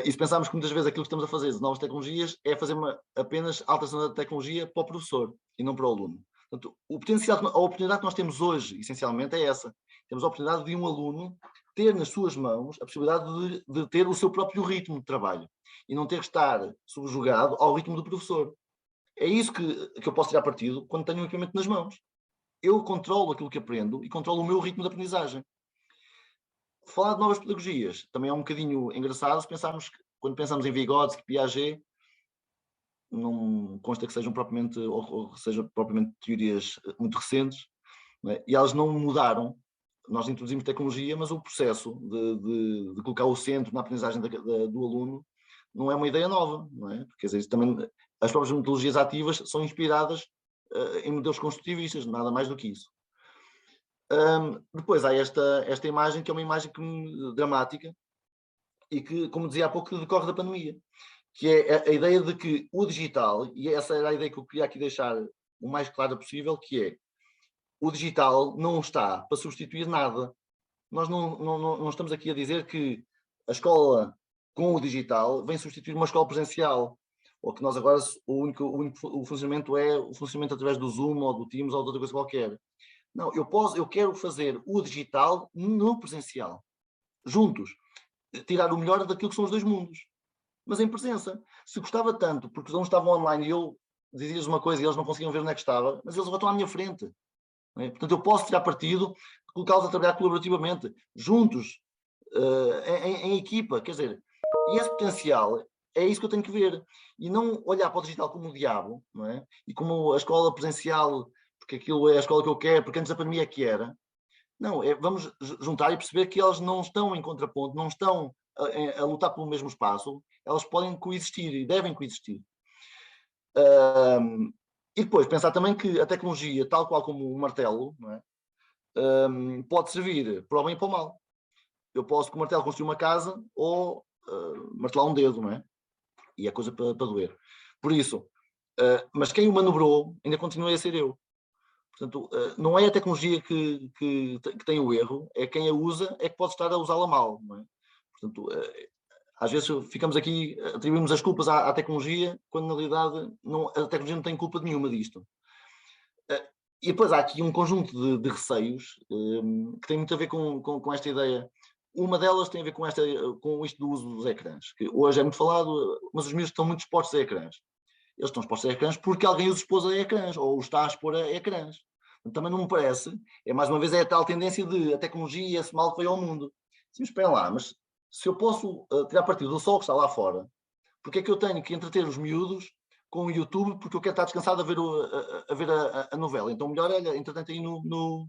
E se pensarmos que muitas vezes aquilo que estamos a fazer de novas tecnologias é fazer apenas alteração da tecnologia para o professor e não para o aluno. Portanto, a oportunidade que nós temos hoje, essencialmente, é essa. Temos a oportunidade de um aluno ter nas suas mãos a possibilidade de ter o seu próprio ritmo de trabalho e não ter que estar subjugado ao ritmo do professor. É isso que eu posso tirar partido quando tenho o equipamento nas mãos. eu controlo aquilo que aprendo e controlo o meu ritmo de aprendizagem. Falar de novas pedagogias também é um bocadinho engraçado se pensarmos, quando pensamos em Vygotsky, Piaget, não consta que sejam propriamente, ou sejam propriamente teorias muito recentes, não é? E elas não mudaram. Nós introduzimos tecnologia, mas o processo de colocar o centro na aprendizagem do aluno não é uma ideia nova, não é? Porque, quer dizer, também, as próprias metodologias ativas são inspiradas em modelos construtivistas, nada mais do que isso. Depois há esta imagem, que é uma imagem dramática, e que, como dizia há pouco, decorre da pandemia, que é a ideia de que o digital, e essa era a ideia que eu queria aqui deixar o mais clara possível, que é, o digital não está para substituir nada. Nós não estamos aqui a dizer que a escola com o digital vem substituir uma escola presencial, ou que nós agora o funcionamento é o funcionamento através do Zoom ou do Teams ou de outra coisa qualquer. Não, eu quero fazer o digital no presencial, juntos, tirar o melhor daquilo que são os dois mundos, mas em presença. Se gostava tanto, porque uns estavam online e eu dizia-lhes uma coisa e eles não conseguiam ver onde é que estava, mas eles agora estão à minha frente. Portanto, eu posso tirar partido, colocá-los a trabalhar colaborativamente, juntos, em equipa, quer dizer, e esse potencial é isso que eu tenho que ver, e não olhar para o digital como o diabo, não é? E como a escola presencial, porque aquilo é a escola que eu quero, porque antes da pandemia é que era. Não, vamos juntar e perceber que elas não estão em contraponto, não estão a lutar pelo mesmo espaço, elas podem coexistir e devem coexistir. E depois pensar também que a tecnologia, tal qual como o martelo, não é? Pode servir para o bem e para o mal. Eu posso com o martelo construir uma casa ou martelar um dedo, não é? E é coisa para doer. Por isso, mas quem o manobrou ainda continua a ser eu. Portanto, não é a tecnologia que tem o erro, é quem a usa é que pode estar a usá-la mal, não é? Portanto, às vezes ficamos aqui, atribuímos as culpas à tecnologia, quando na realidade a tecnologia não tem culpa nenhuma disto. E depois há aqui um conjunto de receios que tem muito a ver com esta ideia. Uma delas tem a ver com isto do uso dos ecrãs, que hoje é muito falado, mas os miúdos estão muito expostos a ecrãs. Eles estão expostos a ecrãs porque alguém os expôs a ecrãs, ou os está a expor a ecrãs. Também não me parece, mais uma vez, é a tal tendência de a tecnologia, esse mal que veio ao mundo. Sim, espera lá, mas se eu posso tirar partido do sol que está lá fora, porque é que eu tenho que entreter os miúdos com o YouTube porque eu quero estar descansado a ver a novela? Então melhor, olha, entretanto aí num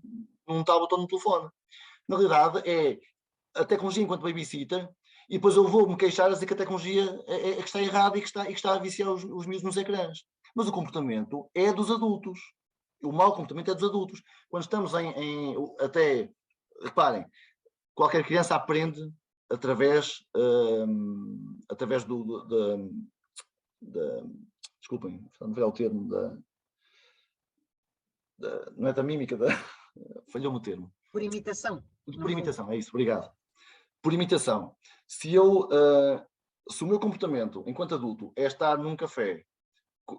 tablet ou no telefone. Na realidade é a tecnologia enquanto babysitter, e depois eu vou me queixar a dizer que a tecnologia é que está errada e que está a viciar os miúdos nos ecrãs. Mas o comportamento é dos adultos. O mau comportamento é dos adultos. Quando estamos até, reparem, qualquer criança aprende através desculpem, não é o termo, não é da mímica, falhou-me o termo. Por imitação. Por imitação, é isso, obrigado. Por imitação. Se o meu comportamento enquanto adulto é estar num café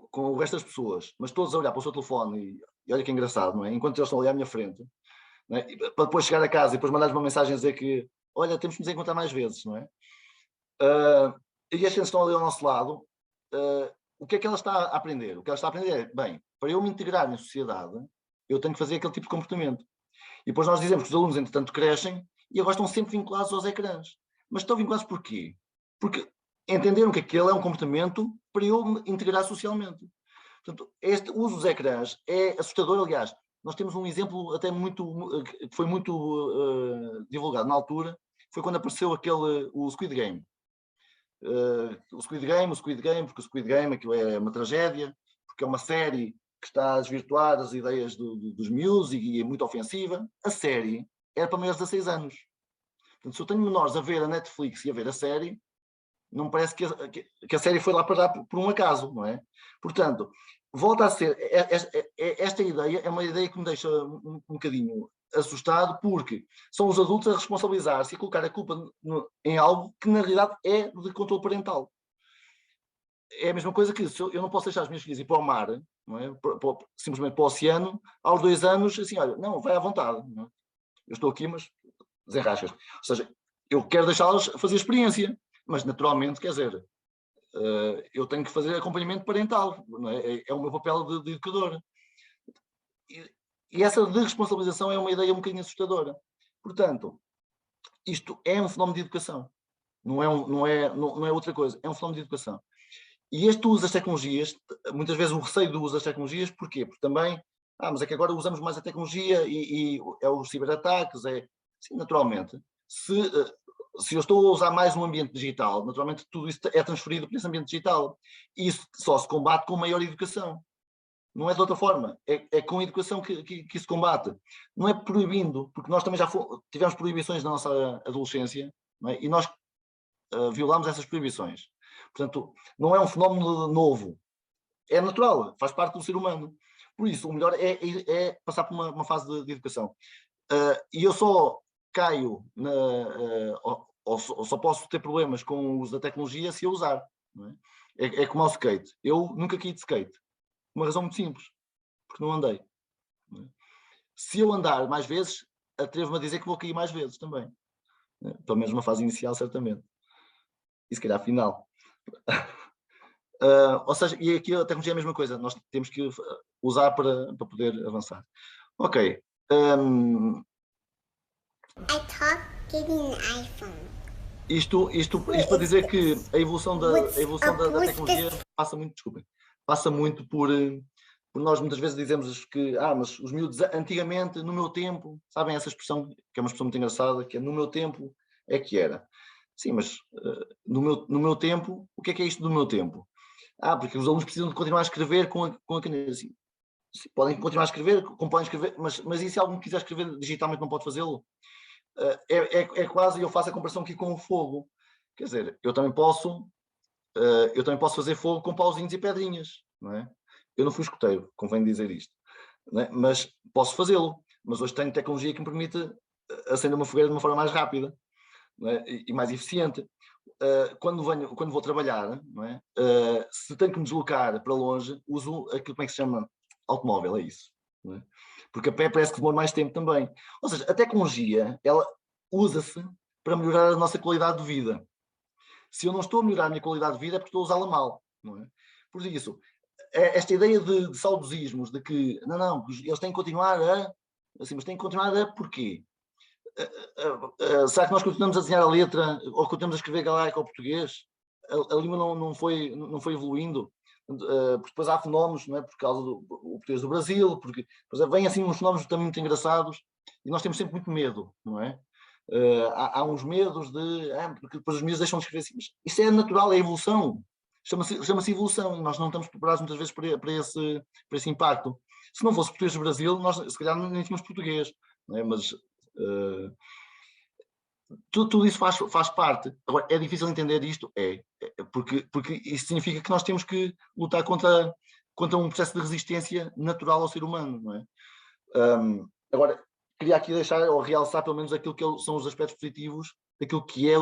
com o resto das pessoas, mas todos a olhar para o seu telefone e olha que engraçado, não é? Enquanto eles estão ali à minha frente, não é? Para depois chegar a casa e depois mandar-lhes uma mensagem a dizer que, olha, temos que nos encontrar mais vezes, não é? E as crianças estão ali ao nosso lado, o que é que ela está a aprender? O que ela está a aprender é, bem, para eu me integrar na sociedade, eu tenho que fazer aquele tipo de comportamento. E depois nós dizemos que os alunos, entretanto, crescem e agora estão sempre vinculados aos ecrãs. Mas estão vinculados porquê? Porque entenderam que aquele é um comportamento para eu me integrar socialmente. Portanto, este uso dos ecrãs é assustador. Aliás, nós temos um exemplo até que foi muito divulgado na altura, foi quando apareceu o Squid Game. O Squid Game, porque o Squid Game aquilo é uma tragédia, porque é uma série que está a desvirtuar as ideias dos miúdos e é muito ofensiva. A série era para maiores de 16 anos. Portanto, se eu tenho menores a ver a Netflix e a ver a série, não me parece que a série foi lá parar por um acaso, não é? Portanto, volta a ser, esta ideia é uma ideia que me deixa um bocadinho assustado, porque são os adultos a responsabilizar-se e a colocar a culpa em algo que na realidade é de controle parental. É a mesma coisa que eu não posso deixar as minhas filhas ir para o mar, não é? Simplesmente para o oceano, aos 2 anos, assim, olha, não, vai à vontade. Não é? Eu estou aqui, mas desenrascas. Ou seja, eu quero deixá-las fazer experiência, mas naturalmente, quer dizer, eu tenho que fazer acompanhamento parental, não é? É o meu papel de educador. E essa desresponsabilização é uma ideia um bocadinho assustadora. Portanto, isto é um fenómeno de educação. Não é outra coisa, é um fenómeno de educação. E este uso das tecnologias, muitas vezes o receio do uso das tecnologias, porquê? Porque também, mas é que agora usamos mais a tecnologia e é os ciberataques, sim, naturalmente. Se eu estou a usar mais um ambiente digital, naturalmente tudo isso é transferido para esse ambiente digital. E isso só se combate com maior educação. Não é de outra forma, é com a educação que isso combate. Não é proibindo, porque nós também já tivemos proibições na nossa adolescência, não é? E nós violamos essas proibições. Portanto, não é um fenómeno novo, é natural, faz parte do ser humano. Por isso, o melhor é passar por uma fase de educação. E eu só caio, ou só posso ter problemas com o uso da tecnologia se eu usar. Não é? É como ao skate. Eu nunca caí de skate. Uma razão muito simples, porque não andei. Não é? Se eu andar mais vezes, atrevo-me a dizer que vou cair mais vezes também. Pelo menos uma fase inicial, certamente. E se calhar final. Ou seja, e aqui a tecnologia é a mesma coisa, nós temos que usar para poder avançar. Ok. I talk getting an iPhone. Isto para dizer que a evolução da tecnologia passa muito por nós muitas vezes dizemos que, mas os miúdos antigamente, no meu tempo, sabem essa expressão, que é uma expressão muito engraçada, que é no meu tempo é que era. Sim, mas no meu tempo, o que é isto do meu tempo? Porque os alunos precisam de continuar a escrever com a caneta. Sim, podem continuar a escrever, como podem escrever, mas e se alguém quiser escrever digitalmente não pode fazê-lo? Quase, eu faço a comparação aqui com o fogo. Quer dizer, eu também posso fazer fogo com pauzinhos e pedrinhas, não é? Eu não fui escoteiro, convém dizer isto, não é? Mas posso fazê-lo. Mas hoje tenho tecnologia que me permite acender uma fogueira de uma forma mais rápida, não é? E mais eficiente. Quando vou trabalhar, não é? Se tenho que me deslocar para longe, uso aquilo, como é que se chama? Automóvel, é isso. Não é? Porque a pé parece que demora mais tempo também. Ou seja, a tecnologia, ela usa-se para melhorar a nossa qualidade de vida. Se eu não estou a melhorar a minha qualidade de vida é porque estou a usá-la mal. Não é? Por isso, esta ideia de saudosismos, de que, não, eles têm que continuar assim, mas têm que continuar porquê? Será que nós continuamos a desenhar a letra ou continuamos a escrever galaico ou português? A língua não foi evoluindo. Porque depois há fenómenos, não é? Por causa do português do Brasil, porque vêm assim uns fenómenos também muito engraçados e nós temos sempre muito medo, não é? Há uns medos porque depois os miúdos deixam de escrever assim. Mas isso é natural, é evolução. Chama-se evolução e nós não estamos preparados muitas vezes para esse impacto. Se não fosse português do Brasil, nós se calhar nem tínhamos português, não é? Mas tudo isso faz parte. Agora, é difícil entender isto? Porque isso significa que nós temos que lutar contra um processo de resistência natural ao ser humano, não é? Agora, queria aqui deixar ou realçar pelo menos aquilo que são os aspectos positivos daquilo que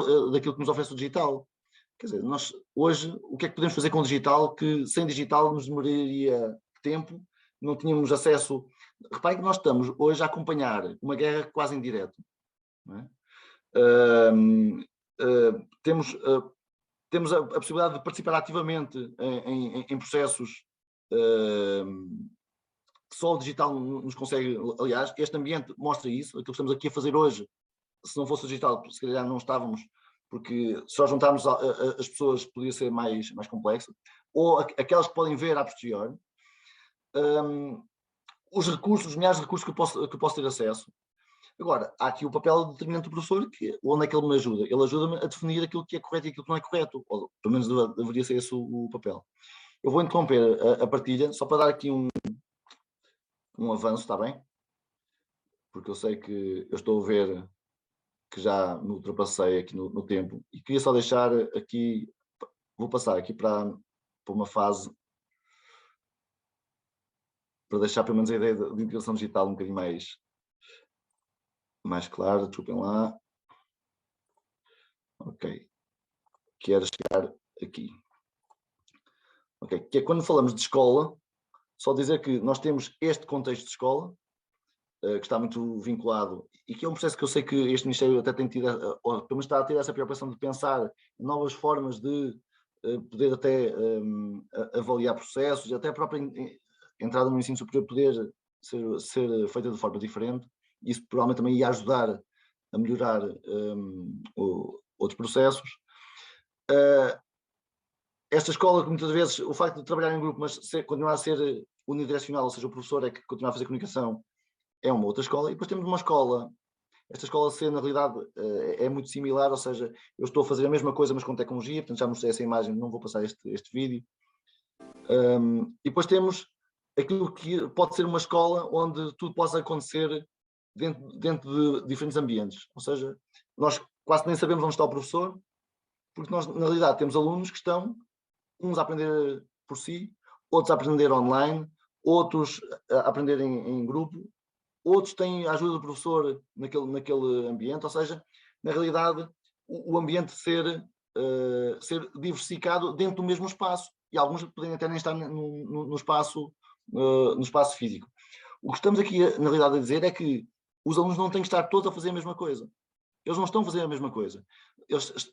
nos oferece o digital. Quer dizer, nós hoje, o que é que podemos fazer com o digital que sem digital nos demoraria tempo, não tínhamos acesso. Reparem que nós estamos hoje a acompanhar uma guerra quase em direto, não é? Temos a possibilidade de participar ativamente em processos que só o digital nos consegue. Aliás, este ambiente mostra isso. Aquilo que estamos aqui a fazer hoje, se não fosse o digital, se calhar não estávamos, porque se só juntarmos as pessoas podia ser mais complexo, ou aquelas que podem ver a posteriori. Os milhares de recursos que eu posso ter acesso. Agora, há aqui o papel determinante do professor, onde é que ele me ajuda? Ele ajuda-me a definir aquilo que é correto e aquilo que não é correto, ou pelo menos deveria ser esse o papel. Eu vou interromper a partilha, só para dar aqui um avanço, está bem? Porque eu sei que eu estou a ver que já me ultrapassei aqui no tempo, e queria só deixar aqui, vou passar aqui para uma fase, para deixar pelo menos a ideia de integração digital um bocadinho mais clara, desculpem lá. Ok. Quero chegar aqui. Ok. Que é quando falamos de escola, só dizer que nós temos este contexto de escola, que está muito vinculado, e que é um processo que eu sei que este Ministério até tem tido, ou pelo menos está a ter essa preocupação de pensar em novas formas de poder até avaliar processos, até a própria entrada no ensino superior poder ser feita de forma diferente. Isso provavelmente também ia ajudar a melhorar outros processos. Esta escola, muitas vezes, o facto de trabalhar em grupo, mas continuar a ser unidirecional, ou seja, o professor é que continua a fazer comunicação, é uma outra escola. E depois temos uma escola, esta escola C, na realidade, é muito similar, ou seja, eu estou a fazer a mesma coisa, mas com tecnologia, portanto já mostrei essa imagem, não vou passar este vídeo. E depois temos aquilo que pode ser uma escola onde tudo possa acontecer dentro de diferentes ambientes. Ou seja, nós quase nem sabemos onde está o professor, porque nós, na realidade, temos alunos que estão, uns a aprender por si, outros a aprender online, outros a aprender em grupo, outros têm a ajuda do professor naquele ambiente, ou seja, na realidade, o ambiente ser diversificado dentro do mesmo espaço, e alguns podem até nem estar no espaço físico. O que estamos aqui, na realidade, a dizer é que os alunos não têm que estar todos a fazer a mesma coisa. Eles não estão a fazer a mesma coisa. Eles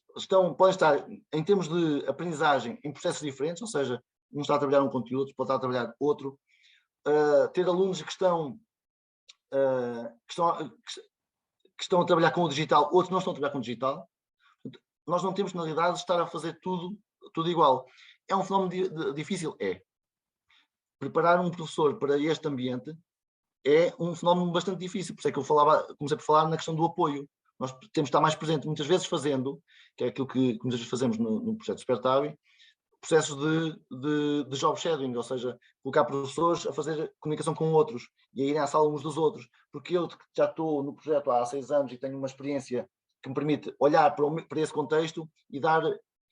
podem estar, em termos de aprendizagem, em processos diferentes, ou seja, um está a trabalhar um conteúdo, pode estar a trabalhar outro. Ter alunos que estão a trabalhar com o digital, outros não estão a trabalhar com o digital. Nós não temos, na realidade, estar a fazer tudo igual. É um fenómeno difícil? É. Preparar um professor para este ambiente é um fenómeno bastante difícil, por isso é que eu comecei por falar na questão do apoio. Nós temos que estar mais presente, muitas vezes fazendo, que é aquilo que muitas vezes fazemos no projeto Supertavi, processos de job shadowing, ou seja, colocar professores a fazer comunicação com outros e a irem à sala uns dos outros, porque eu que já estou no projeto há 6 anos e tenho uma experiência que me permite olhar para esse contexto e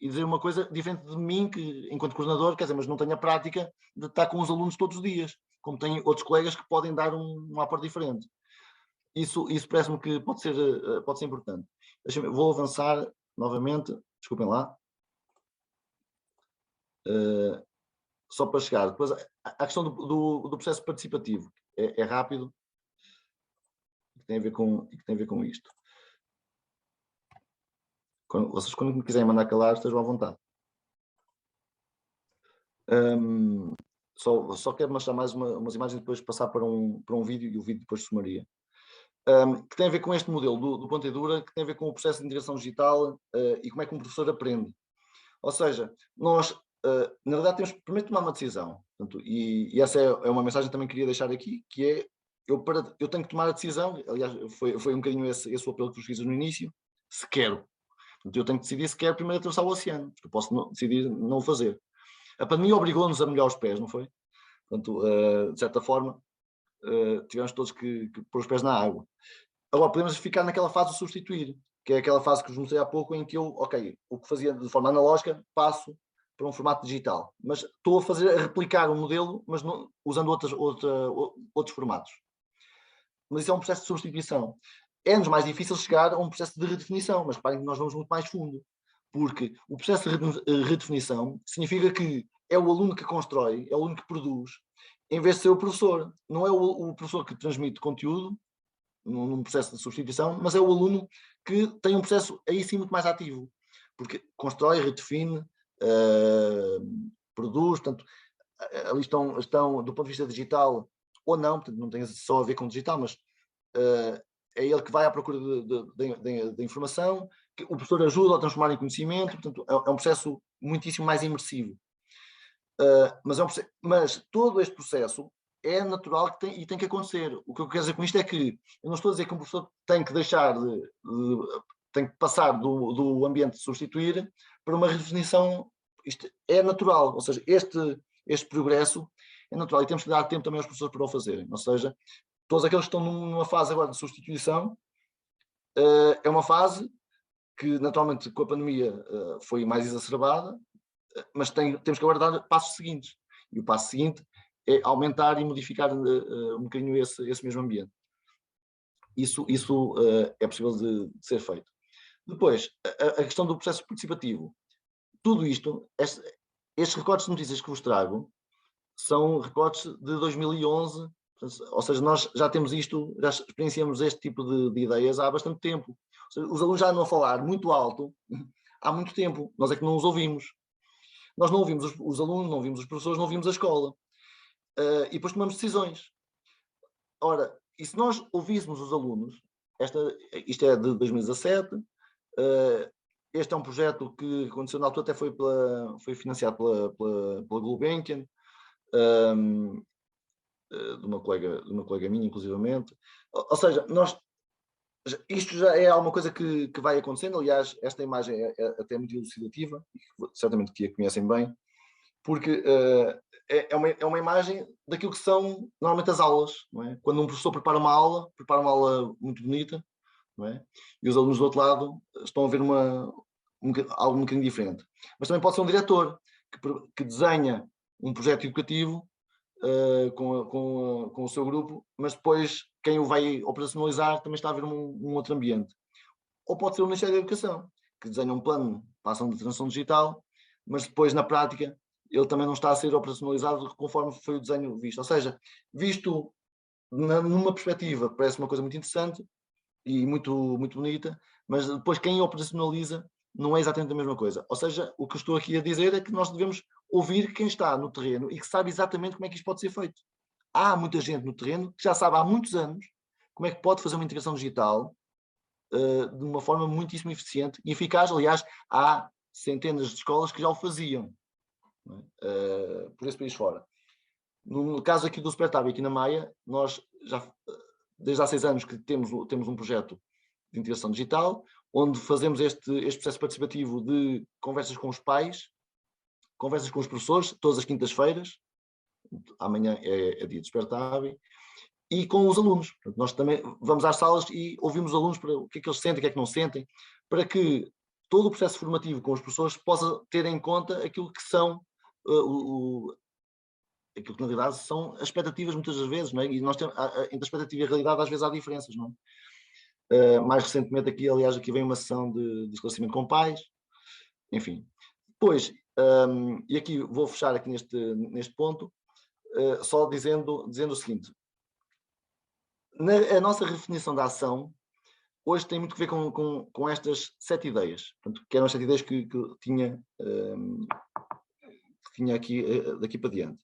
dizer uma coisa diferente de mim, que enquanto coordenador, quer dizer, mas não tenho a prática de estar com os alunos todos os dias, como tem outros colegas que podem dar um aporte diferente. Isso parece-me que pode ser importante. Vou avançar novamente, desculpem lá. Só para chegar. Depois, a questão do processo participativo é rápido, que tem a ver com isto. Vocês, quando me quiserem mandar calar, estejam à vontade. Só quero mostrar mais umas imagens e depois passar para um vídeo, e o vídeo depois somaria. Que tem a ver com este modelo do Ponta e Dura, que tem a ver com o processo de integração digital e como é que um professor aprende. Ou seja, nós, na verdade, temos primeiro de tomar uma decisão. Portanto, e essa é uma mensagem que também queria deixar aqui, que é, eu tenho que tomar a decisão, aliás, foi um bocadinho esse o apelo que vos fiz no início, se quero. Portanto, eu tenho que decidir se quero primeiro atravessar o oceano, porque eu posso decidir não o fazer. A pandemia obrigou-nos a molhar os pés, não foi? Portanto, de certa forma, tivemos todos que pôr os pés na água. Agora, podemos ficar naquela fase de substituir, que é aquela fase que vos mostrei há pouco, em que eu, o que fazia de forma analógica, passo para um formato digital. Mas estou a replicar um modelo, mas não, usando outros formatos. Mas isso é um processo de substituição. É-nos mais difícil chegar a um processo de redefinição, mas reparem que nós vamos muito mais fundo. Porque o processo de redefinição significa que é o aluno que constrói, é o aluno que produz, em vez de ser o professor. Não é o professor que transmite conteúdo, num processo de substituição, mas é o aluno que tem um processo aí sim muito mais ativo, porque constrói, redefine, produz, portanto, ali estão do ponto de vista digital, ou não, portanto, não tem só a ver com digital, mas é ele que vai à procura de informação, que o professor ajuda a transformar em conhecimento, portanto, é um processo muitíssimo mais imersivo. Mas todo este processo é natural e tem que acontecer. O que eu quero dizer com isto é que eu não estou a dizer que um professor tem que deixar tem que passar do ambiente de substituir para uma redefinição. Isto é natural, ou seja, este progresso é natural e temos que dar tempo também aos professores para o fazerem. Ou seja, todos aqueles que estão numa fase agora de substituição, é uma fase que naturalmente com a pandemia foi mais exacerbada, mas temos que agora dar passos seguintes. E o passo seguinte é aumentar e modificar um bocadinho esse mesmo ambiente. Isso é possível de ser feito. Depois, a questão do processo participativo. Tudo isto, estes recortes de notícias que vos trago, são recortes de 2011, ou seja, nós já temos isto, já experienciamos este tipo de ideias há bastante tempo. Ou seja, os alunos já andam a falar muito alto há muito tempo, nós é que não os ouvimos. Nós não ouvimos os alunos, não ouvimos os professores, não ouvimos a escola. E depois tomamos decisões. ora, e se nós ouvíssemos os alunos, isto é de 2017, este é um projeto que aconteceu na altura, até foi financiado pela Gulbenkian, de uma colega minha, inclusivamente. Ou seja, isto já é alguma coisa que vai acontecendo. Aliás, esta imagem é até muito elucidativa, certamente que a conhecem bem, porque é uma imagem daquilo que são normalmente as aulas, não é? Quando um professor prepara uma aula muito bonita, não é? E os alunos do outro lado estão a ver algo um bocadinho diferente. Mas também pode ser um diretor que desenha um projeto educativo com o seu grupo, mas depois quem o vai operacionalizar também está a ver um outro ambiente. Ou pode ser o Ministério da Educação, que desenha um plano para a ação de transição digital, mas depois, na prática, ele também não está a ser operacionalizado conforme foi o desenho visto. Ou seja, visto numa perspectiva, parece uma coisa muito interessante e muito, muito bonita, mas depois quem operacionaliza não é exatamente a mesma coisa. Ou seja, o que eu estou aqui a dizer é que nós devemos ouvir quem está no terreno e que sabe exatamente como é que isto pode ser feito. Há muita gente no terreno que já sabe há muitos anos como é que pode fazer uma integração digital de uma forma muitíssimo eficiente e eficaz. Aliás, há centenas de escolas que já o faziam, por esse país fora. No caso aqui do Supertab, aqui na Maia, nós já, desde há 6 anos que temos um projeto de integração digital, onde fazemos este processo participativo de conversas com os pais, conversas com os professores, todas as quintas-feiras, amanhã é dia de Supertab, e com os alunos. Portanto, nós também vamos às salas e ouvimos os alunos para o que é que eles sentem, o que é que não sentem, para que todo o processo formativo com os professores possa ter em conta aquilo que são aquilo que na realidade são as expectativas muitas das vezes, não é? E nós temos, entre a expectativa e a realidade às vezes há diferenças, não é? Mais recentemente aqui vem uma sessão de esclarecimento com pais, enfim. Depois, e aqui vou fechar aqui neste ponto, só dizendo o seguinte, a nossa definição da ação hoje tem muito a ver com estas 7 ideias, portanto, que eram as 7 ideias que tinha aqui daqui para diante.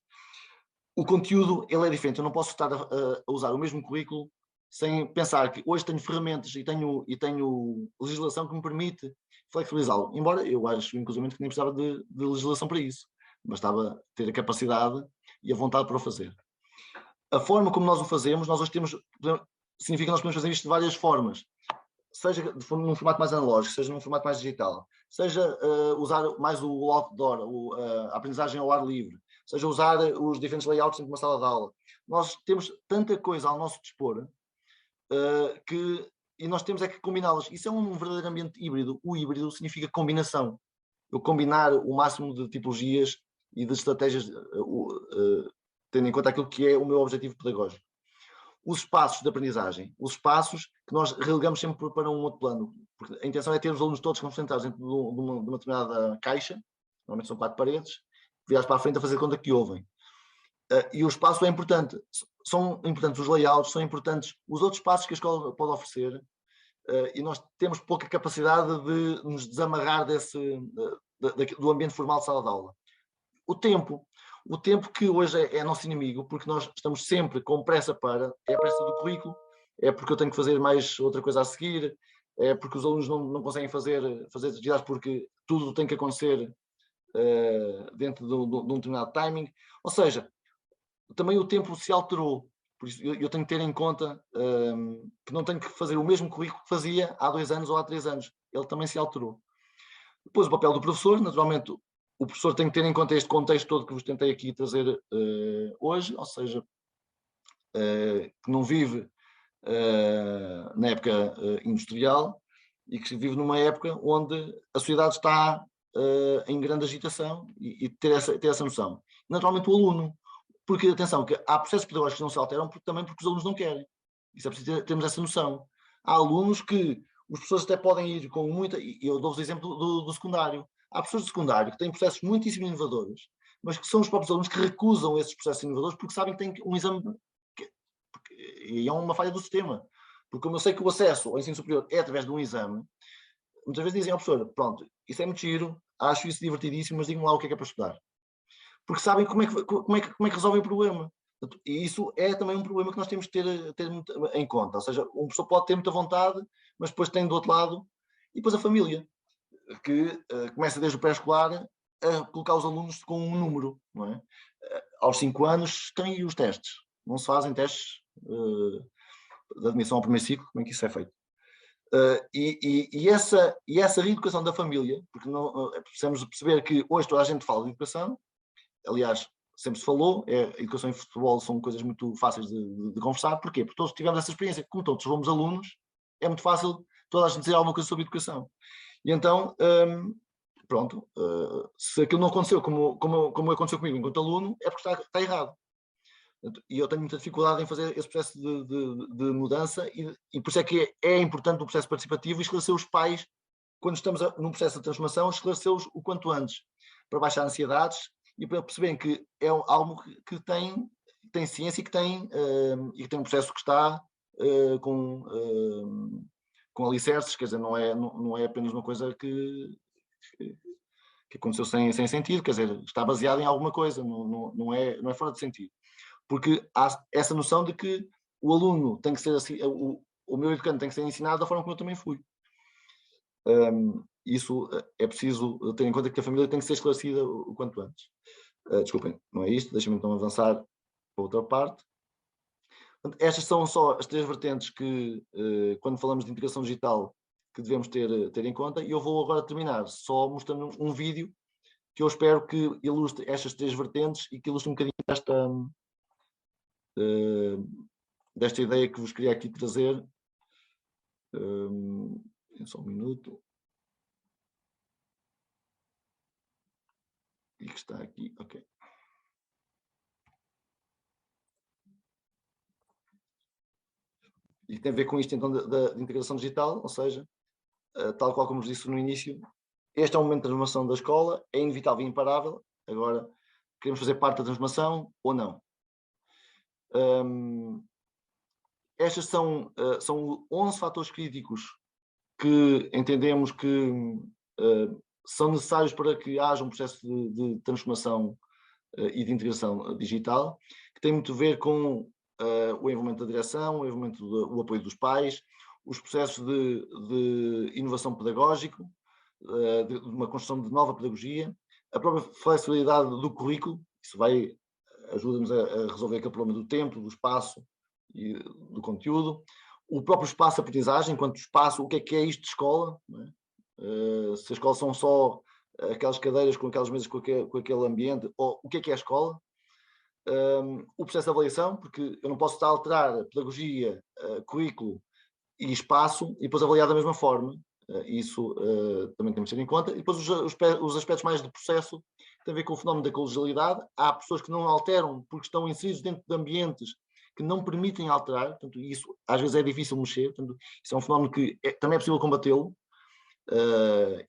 O conteúdo ele é diferente, eu não posso estar a usar o mesmo currículo sem pensar que hoje tenho ferramentas e tenho legislação que me permite flexibilizá-lo, embora eu acho, inclusive, que nem precisava de legislação para isso, bastava ter a capacidade e a vontade para o fazer. A forma como nós o fazemos, nós hoje significa que nós podemos fazer isto de várias formas, seja num formato mais analógico, seja num formato mais digital, seja usar mais o outdoor, a aprendizagem ao ar livre, seja usar os diferentes layouts dentro de uma sala de aula. Nós temos tanta coisa ao nosso dispor e nós temos é que combiná-las. Isso é um verdadeiro ambiente híbrido. O híbrido significa combinação. Eu combinar o máximo de tipologias e de estratégias, tendo em conta aquilo que é o meu objetivo pedagógico. Os espaços de aprendizagem, os espaços que nós relegamos sempre para um outro plano, porque a intenção é ter os alunos todos concentrados dentro de uma determinada caixa, normalmente são 4 paredes, virados para a frente a fazer conta que ouvem. E o espaço é importante, são importantes os layouts, são importantes os outros espaços que a escola pode oferecer, e nós temos pouca capacidade de nos desamarrar do ambiente formal de sala de aula. O tempo que hoje é nosso inimigo, porque nós estamos sempre com pressa é a pressa do currículo, é porque eu tenho que fazer mais outra coisa a seguir, é porque os alunos não conseguem fazer atividades porque tudo tem que acontecer dentro de um determinado timing. Ou seja, também o tempo se alterou, por isso eu tenho que ter em conta que não tenho que fazer o mesmo currículo que fazia há 2 anos ou há 3 anos, ele também se alterou. Depois o papel do professor, naturalmente, o professor tem que ter em conta este contexto todo que vos tentei aqui trazer hoje, ou seja, que não vive na época industrial e que vive numa época onde a sociedade está em grande agitação e ter essa noção. Naturalmente o aluno, porque atenção, que há processos pedagógicos que não se alteram também porque os alunos não querem. Isso é preciso termos essa noção. Há alunos que os professores até podem ir com muita, e eu dou-vos o exemplo do secundário. Há professores de secundário que têm processos muitíssimo inovadores, mas que são os próprios alunos que recusam esses processos inovadores porque sabem que têm um exame e é uma falha do sistema. Porque como eu sei que o acesso ao ensino superior é através de um exame, muitas vezes dizem ao professor, pronto, isso é muito giro, acho isso divertidíssimo, mas digam lá o que é para estudar. Porque sabem como é que resolvem o problema. E isso é também um problema que nós temos que ter em conta. Ou seja, uma pessoa pode ter muita vontade, mas depois tem do outro lado, e depois a família, que começa desde o pré-escolar a colocar os alunos com um número, não é? Aos 5 anos têm os testes. Não se fazem testes de admissão ao primeiro ciclo, como é que isso é feito? E essa reeducação da família, porque precisamos perceber que hoje toda a gente fala de educação, aliás, sempre se falou, educação e futebol são coisas muito fáceis de conversar. Porquê? Porque todos tivemos essa experiência. Como todos fomos alunos, é muito fácil toda a gente dizer alguma coisa sobre educação. E então, pronto, se aquilo não aconteceu como aconteceu comigo enquanto aluno, é porque está errado. E eu tenho muita dificuldade em fazer esse processo de mudança e por isso é que é importante o processo participativo e esclarecer os pais, quando estamos num processo de transformação, esclarecê-los o quanto antes, para baixar ansiedades e para perceberem que é algo que tem ciência e que tem um processo que está com alicerces, quer dizer, não é apenas uma coisa que aconteceu sem sentido, quer dizer, está baseado em alguma coisa, não é fora de sentido. Porque há essa noção de que o aluno tem que ser assim, o meu educando tem que ser ensinado da forma como eu também fui. Isso é preciso ter em conta, que a família tem que ser esclarecida o quanto antes. Desculpem, não é isto, deixem-me então avançar para outra parte. Estas são só as 3 vertentes que, quando falamos de integração digital, que devemos ter em conta, e eu vou agora terminar só mostrando um vídeo que eu espero que ilustre estas 3 vertentes e que ilustre um bocadinho desta ideia que vos queria aqui trazer. Só um minuto. E que está aqui, ok. E tem a ver com isto então da integração digital, ou seja, tal qual como vos disse no início, este é um momento de transformação da escola, é inevitável e imparável. Agora, queremos fazer parte da transformação ou não? Estas são 11 fatores críticos que entendemos que são necessários para que haja um processo de transformação e de integração digital, que tem muito a ver com o envolvimento da direção, o apoio dos pais, os processos de inovação pedagógica, de uma construção de nova pedagogia, a própria flexibilidade do currículo, isso ajuda-nos a resolver aquele problema do tempo, do espaço e do conteúdo, o próprio espaço de aprendizagem, enquanto espaço, o que é isto de escola, não é? Se a escola são só aquelas cadeiras com aquelas mesas com aquele ambiente, ou o que é a escola? O processo de avaliação, porque eu não posso estar a alterar pedagogia, currículo e espaço e depois avaliar da mesma forma. Isso também temos que ter em conta. E depois os aspectos mais de processo têm a ver com o fenómeno da colegialidade. Há pessoas que não alteram porque estão inseridos dentro de ambientes que não permitem alterar, portanto, isso às vezes é difícil mexer, portanto, isso é um fenómeno que também é possível combatê-lo,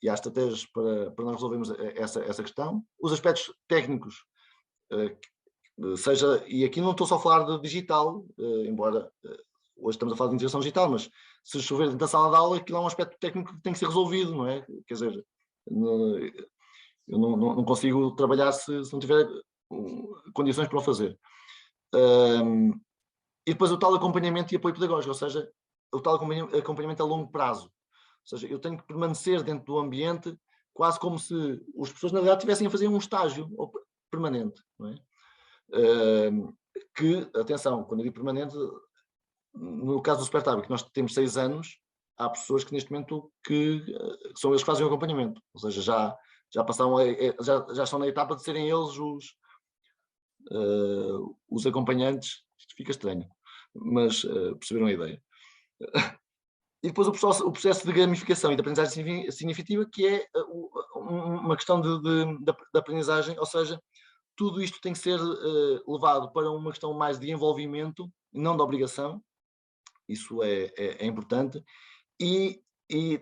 e há estratégias para nós resolvermos essa questão. Os aspectos técnicos, e aqui não estou só a falar de digital, embora hoje estamos a falar de integração digital, mas se chover dentro da sala de aula, aquilo é um aspecto técnico que tem que ser resolvido, não é? Quer dizer, eu não consigo trabalhar se não tiver condições para o fazer. E depois o tal acompanhamento e apoio pedagógico, ou seja, o tal acompanhamento a longo prazo. Ou seja, eu tenho que permanecer dentro do ambiente quase como se as pessoas, na verdade, estivessem a fazer um estágio permanente, não é? Que, atenção, quando eu digo permanente, no caso do Supertab, que nós temos 6 anos, há pessoas que neste momento que são eles que fazem o acompanhamento, ou seja, já passaram, já estão na etapa de serem eles os acompanhantes. Isto fica estranho, mas perceberam a ideia. E depois o processo de gamificação e de aprendizagem significativa, que é uma questão de aprendizagem, ou seja, tudo isto tem que ser levado para uma questão mais de envolvimento, não de obrigação. Isso é importante. E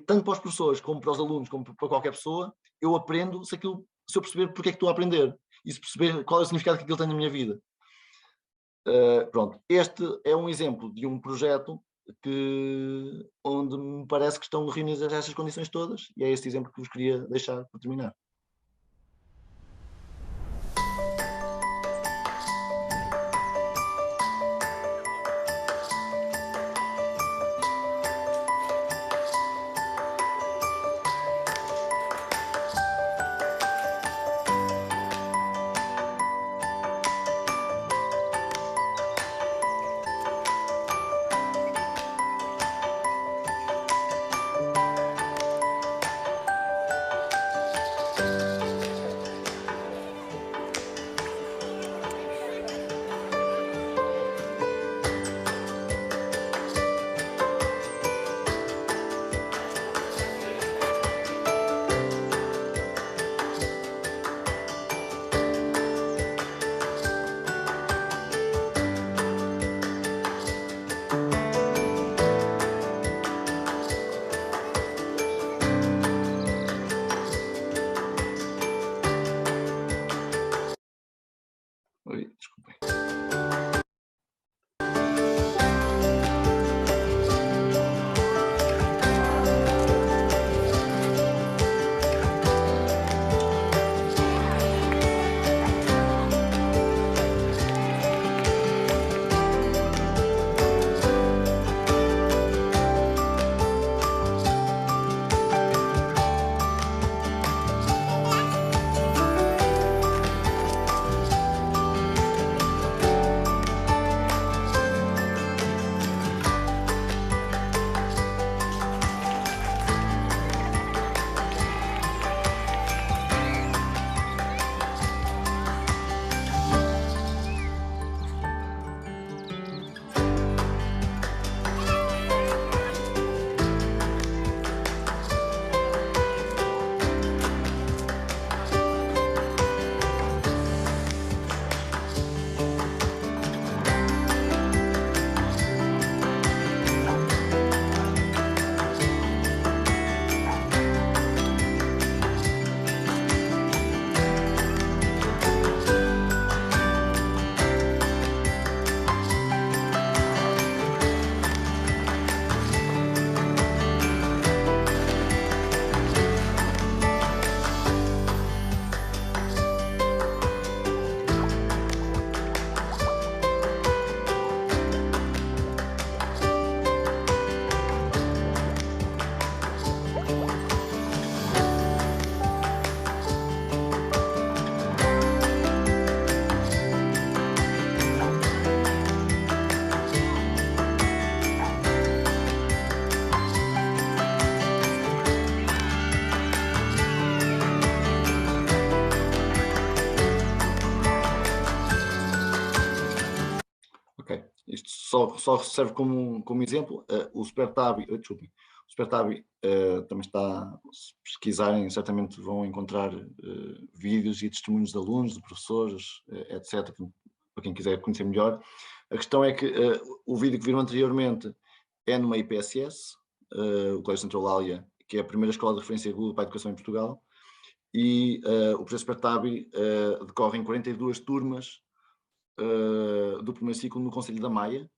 tanto para os professores, como para os alunos, como para qualquer pessoa, eu aprendo se eu perceber porque é que estou a aprender e se perceber qual é o significado que aquilo tem na minha vida. Pronto, este é um exemplo de um projeto onde me parece que estão reunidas estas condições todas, e é este exemplo que vos queria deixar para terminar. isto só serve como exemplo. O SuperTab, também está, se pesquisarem, certamente vão encontrar vídeos e testemunhos de alunos, de professores, etc., para quem quiser conhecer melhor. A questão é que o vídeo que viram anteriormente é numa IPSS, o Colégio Central Lália, que é a primeira escola de referência Google para a educação em Portugal, e o processo SuperTab decorre em 42 turmas do primeiro ciclo no Conselho da Maia,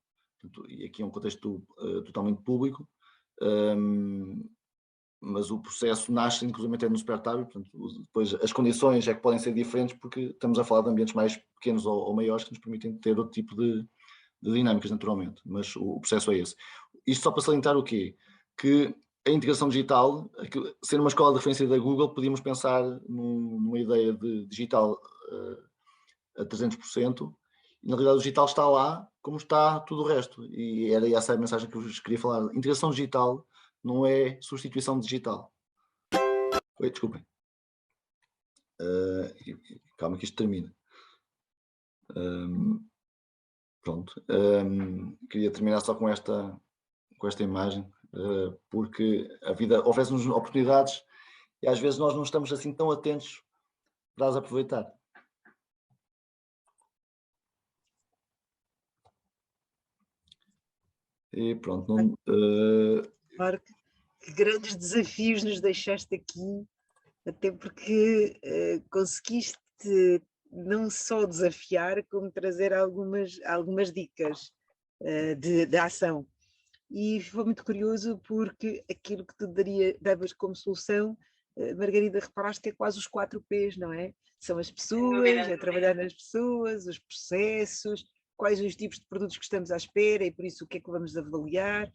e aqui é um contexto totalmente público, mas o processo nasce inclusive até no SuperTab, portanto, depois as condições é que podem ser diferentes, porque estamos a falar de ambientes mais pequenos ou maiores que nos permitem ter outro tipo de dinâmicas, naturalmente, mas o processo é esse. Isto só para salientar o quê? Que a integração digital, ser uma escola de referência da Google, podíamos pensar numa ideia de digital a 300%, e na realidade o digital está lá como está tudo o resto, e era essa a mensagem que eu vos queria falar. Integração digital não é substituição digital. Oi, desculpem. Calma que isto termina. Pronto. Queria terminar só com esta imagem, porque a vida oferece-nos oportunidades e às vezes nós não estamos assim tão atentos para as aproveitar. E pronto. Marco, que grandes desafios nos deixaste aqui, até porque conseguiste não só desafiar, como trazer algumas dicas de ação. E foi muito curioso porque aquilo que tu davas como solução, Margarida, reparaste que é quase os 4 Ps, não é? São as pessoas, é trabalhar nas pessoas, os processos, quais os tipos de produtos que estamos à espera e por isso o que é que vamos avaliar.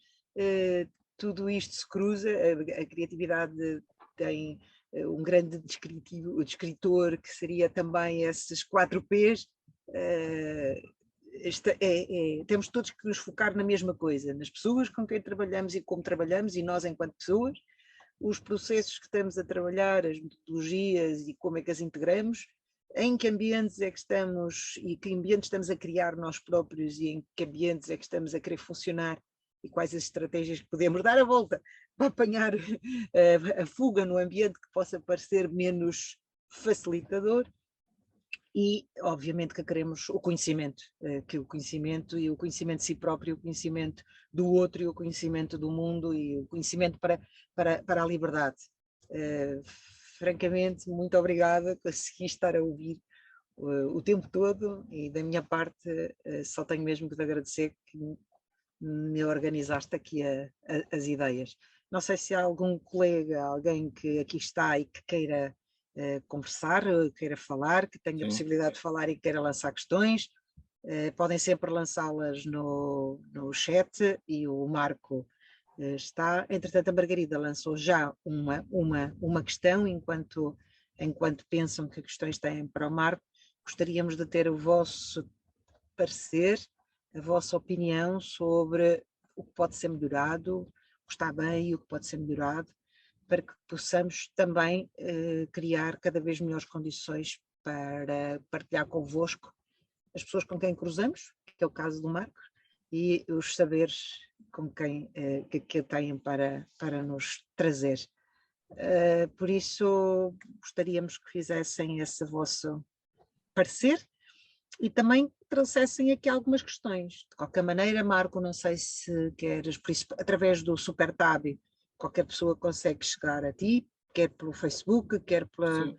Tudo isto se cruza, a criatividade tem um grande descritor que seria também esses 4 Ps. Temos todos que nos focar na mesma coisa, nas pessoas com quem trabalhamos e como trabalhamos, e nós enquanto pessoas, os processos que estamos a trabalhar, as metodologias e como é que as integramos, em que ambientes é que estamos e que ambientes estamos a criar nós próprios e em que ambientes é que estamos a querer funcionar e quais as estratégias que podemos dar a volta para apanhar a fuga no ambiente que possa parecer menos facilitador. E, obviamente, que queremos o conhecimento, que o conhecimento e o conhecimento de si próprio, o conhecimento do outro e o conhecimento do mundo e o conhecimento para a liberdade. Francamente, muito obrigada, consegui estar a ouvir o tempo todo e da minha parte só tenho mesmo que te agradecer que me organizaste aqui as ideias. Não sei se há algum colega, alguém que aqui está e que queira conversar, queira falar, que tenha a possibilidade de falar e queira lançar questões, podem sempre lançá-las no chat e o Marco está. Entretanto, a Margarida lançou já uma questão, enquanto pensam que questões têm para o Marco. Gostaríamos de ter o vosso parecer, a vossa opinião sobre o que pode ser melhorado, o que está bem e o que pode ser melhorado, para que possamos também criar cada vez melhores condições para partilhar convosco as pessoas com quem cruzamos, que é o caso do Marco, e os saberes com quem que têm para nos trazer. Por isso, gostaríamos que fizessem esse vosso parecer e também trouxessem aqui algumas questões. De qualquer maneira, Marco, não sei se queres, por isso, através do SuperTab, qualquer pessoa consegue chegar a ti, quer pelo Facebook, quer pela...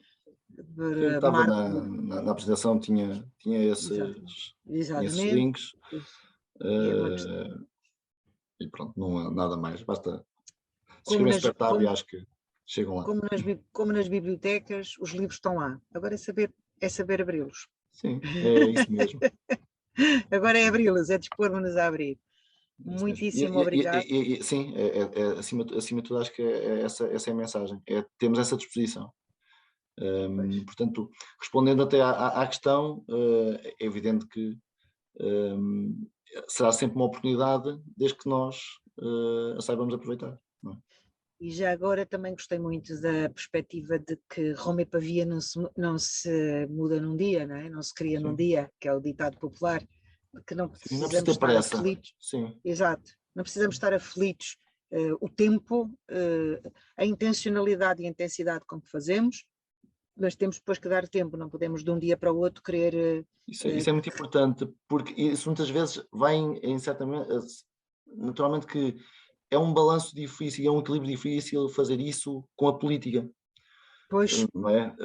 Estava na apresentação, tinha esses links. E pronto, não há nada mais, basta escrever SuperTab e acho que chegam lá. Como nas bibliotecas, os livros estão lá. Agora é saber abri-los. Sim, é isso mesmo. Agora é abri-los, é dispor-nos a abrir. Muitíssimo obrigado. Sim, acima de tudo acho que essa é a mensagem, temos essa disposição. Portanto, respondendo até à questão, é evidente que será sempre uma oportunidade desde que nós a saibamos aproveitar. Não é? E já agora também gostei muito da perspectiva de que Roma e Pavia não se muda num dia, não é? Não se cria num dia, que é o ditado popular. que não Não precisamos precisa ter estar pressa. aflitos. Sim. Exato, não precisamos estar aflitos. O tempo, a intencionalidade e a intensidade com que fazemos, mas temos depois que dar tempo, não podemos de um dia para o outro querer... Isso é muito importante, porque isso muitas vezes vai em certamente, naturalmente que é um balanço difícil, é um equilíbrio difícil fazer isso com a política, Pois, não é?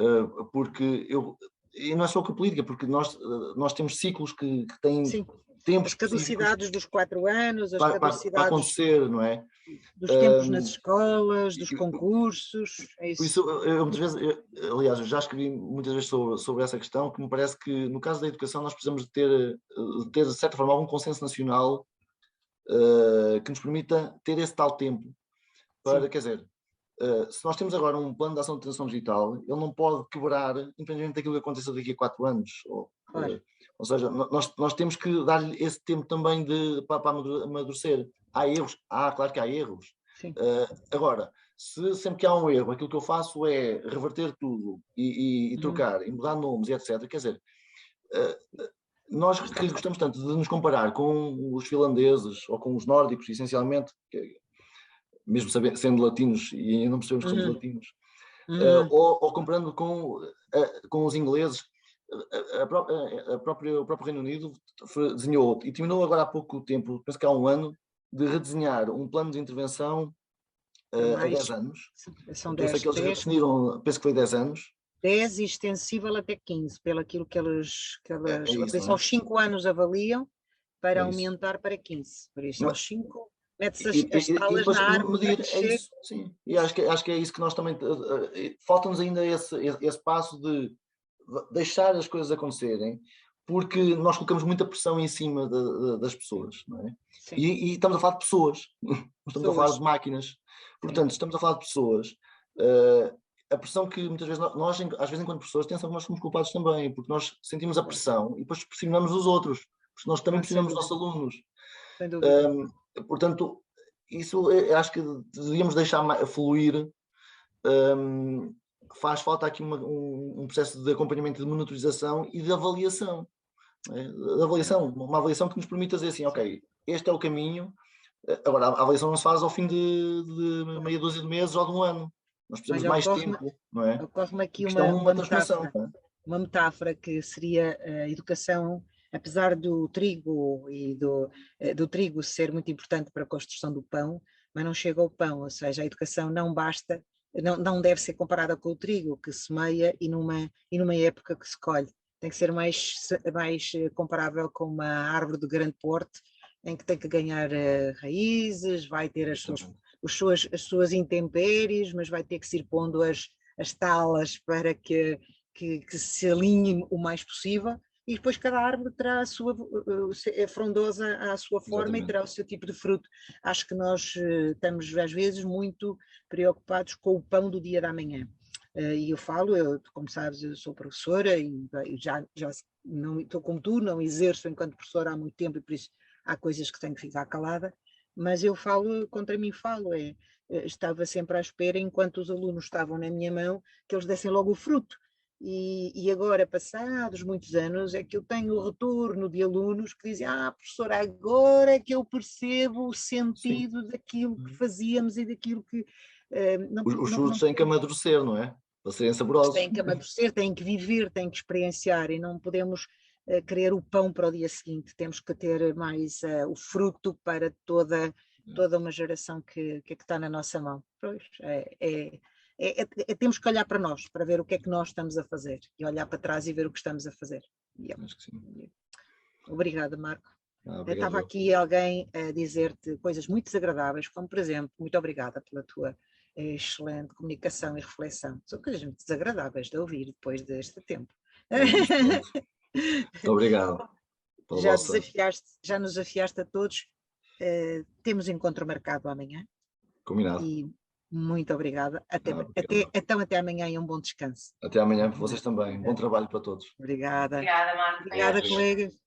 Porque e não é só com a política, porque nós temos ciclos que têm sim, tempos as específicos caducidades dos 4 anos, as para caducidades acontecer, não é? dos tempos nas Um, escolas, dos concursos, é Por isso. isso, eu muitas vezes, aliás, eu já escrevi muitas vezes sobre essa questão, que me parece que no caso da educação nós precisamos de ter de certa forma algum consenso nacional que nos permita ter esse tal tempo para, Sim. quer dizer, se nós temos agora um plano de ação de transição digital, ele não pode quebrar independentemente daquilo que aconteça daqui a 4 anos. Claro. Ou seja, nós temos que dar-lhe esse tempo também para amadurecer. Há erros? Claro que há erros. Sim. Agora, se sempre que há um erro, aquilo que eu faço é reverter tudo e trocar, e mudar nomes e etc. Quer dizer, nós que gostamos tanto de nos comparar com os finlandeses ou com os nórdicos, essencialmente, mesmo sendo latinos e ainda não percebemos que somos latinos, ou comparando com os ingleses, o próprio Reino Unido desenhou e terminou agora há pouco tempo, penso que há um ano, de redesenhar um plano de intervenção a 10 anos. São Eu sei 10, que eles redefiniram, penso que foi 10 anos. 10 e extensível até 15, pelo aquilo que eles isso, aos 5 anos avaliam para É isso. aumentar para 15. Por isso, Não. aos 5, mete-se E as talas depois na árvore medir, para crescer. isso, sim. E acho que é isso que nós também falta-nos ainda esse passo de deixar as coisas acontecerem, porque nós colocamos muita pressão em cima das pessoas, não é? E estamos a falar de pessoas, não estamos a falar de máquinas. Portanto, estamos a falar de pessoas. A pressão que muitas vezes nós, às vezes, enquanto pessoas, temos que nós somos culpados também, porque nós sentimos a pressão e depois pressionamos os outros, porque nós também pressionamos os nossos alunos. Sem dúvida. Portanto, isso acho que devíamos deixar fluir. Faz falta aqui um processo de acompanhamento, de monitorização e de avaliação. Uma avaliação que nos permita dizer assim, ok, este é o caminho. Agora, a avaliação não se faz ao fim de meia dúzia de meses ou de um ano. Nós precisamos de mais tempo, não é? Ocorre-me aqui uma metáfora que seria a educação, apesar do trigo e do trigo ser muito importante para a construção do pão, mas não chega ao pão, ou seja, a educação não basta, não deve ser comparada com o trigo que semeia e numa época que se colhe. Tem que ser mais comparável com uma árvore de grande porte, em que tem que ganhar raízes, vai ter as suas intempéries, mas vai ter que se ir pondo as talas para que se alinhe o mais possível, e depois cada árvore terá a sua, é frondosa à sua forma. Exatamente. E terá o seu tipo de fruto. Acho que nós estamos às vezes muito preocupados com o pão do dia da manhã. E eu como sabes, eu sou professora e já não estou como tu, não exerço enquanto professora há muito tempo e por isso há coisas que tenho que ficar calada, mas eu contra mim estava sempre à espera, enquanto os alunos estavam na minha mão, que eles dessem logo o fruto. E agora, passados muitos anos, é que eu tenho o retorno de alunos que dizem: professora, agora é que eu percebo o sentido daquilo que fazíamos e daquilo que... Os frutos têm que amadurecer, não é? Para serem saborosos. Têm que amadurecer, têm que viver, têm que experienciar, e não podemos querer o pão para o dia seguinte. Temos que ter mais o fruto para toda uma geração que está na nossa mão. Pois, temos que olhar para nós, para ver o que é que nós estamos a fazer, e olhar para trás e ver o que estamos a fazer. Acho que sim. Obrigada, Marco. Obrigado. Estava aqui alguém a dizer-te coisas muito desagradáveis, como por exemplo, muito obrigada pela tua excelente comunicação e reflexão. São coisas muito desagradáveis de ouvir depois deste tempo. Muito obrigado. Já nos desafiaste a todos. Temos encontro marcado amanhã. Combinado. E muito obrigada. Até amanhã e um bom descanso. Até amanhã para vocês também. Bom trabalho para todos. Obrigada. Obrigada, Marco. Obrigada, colegas.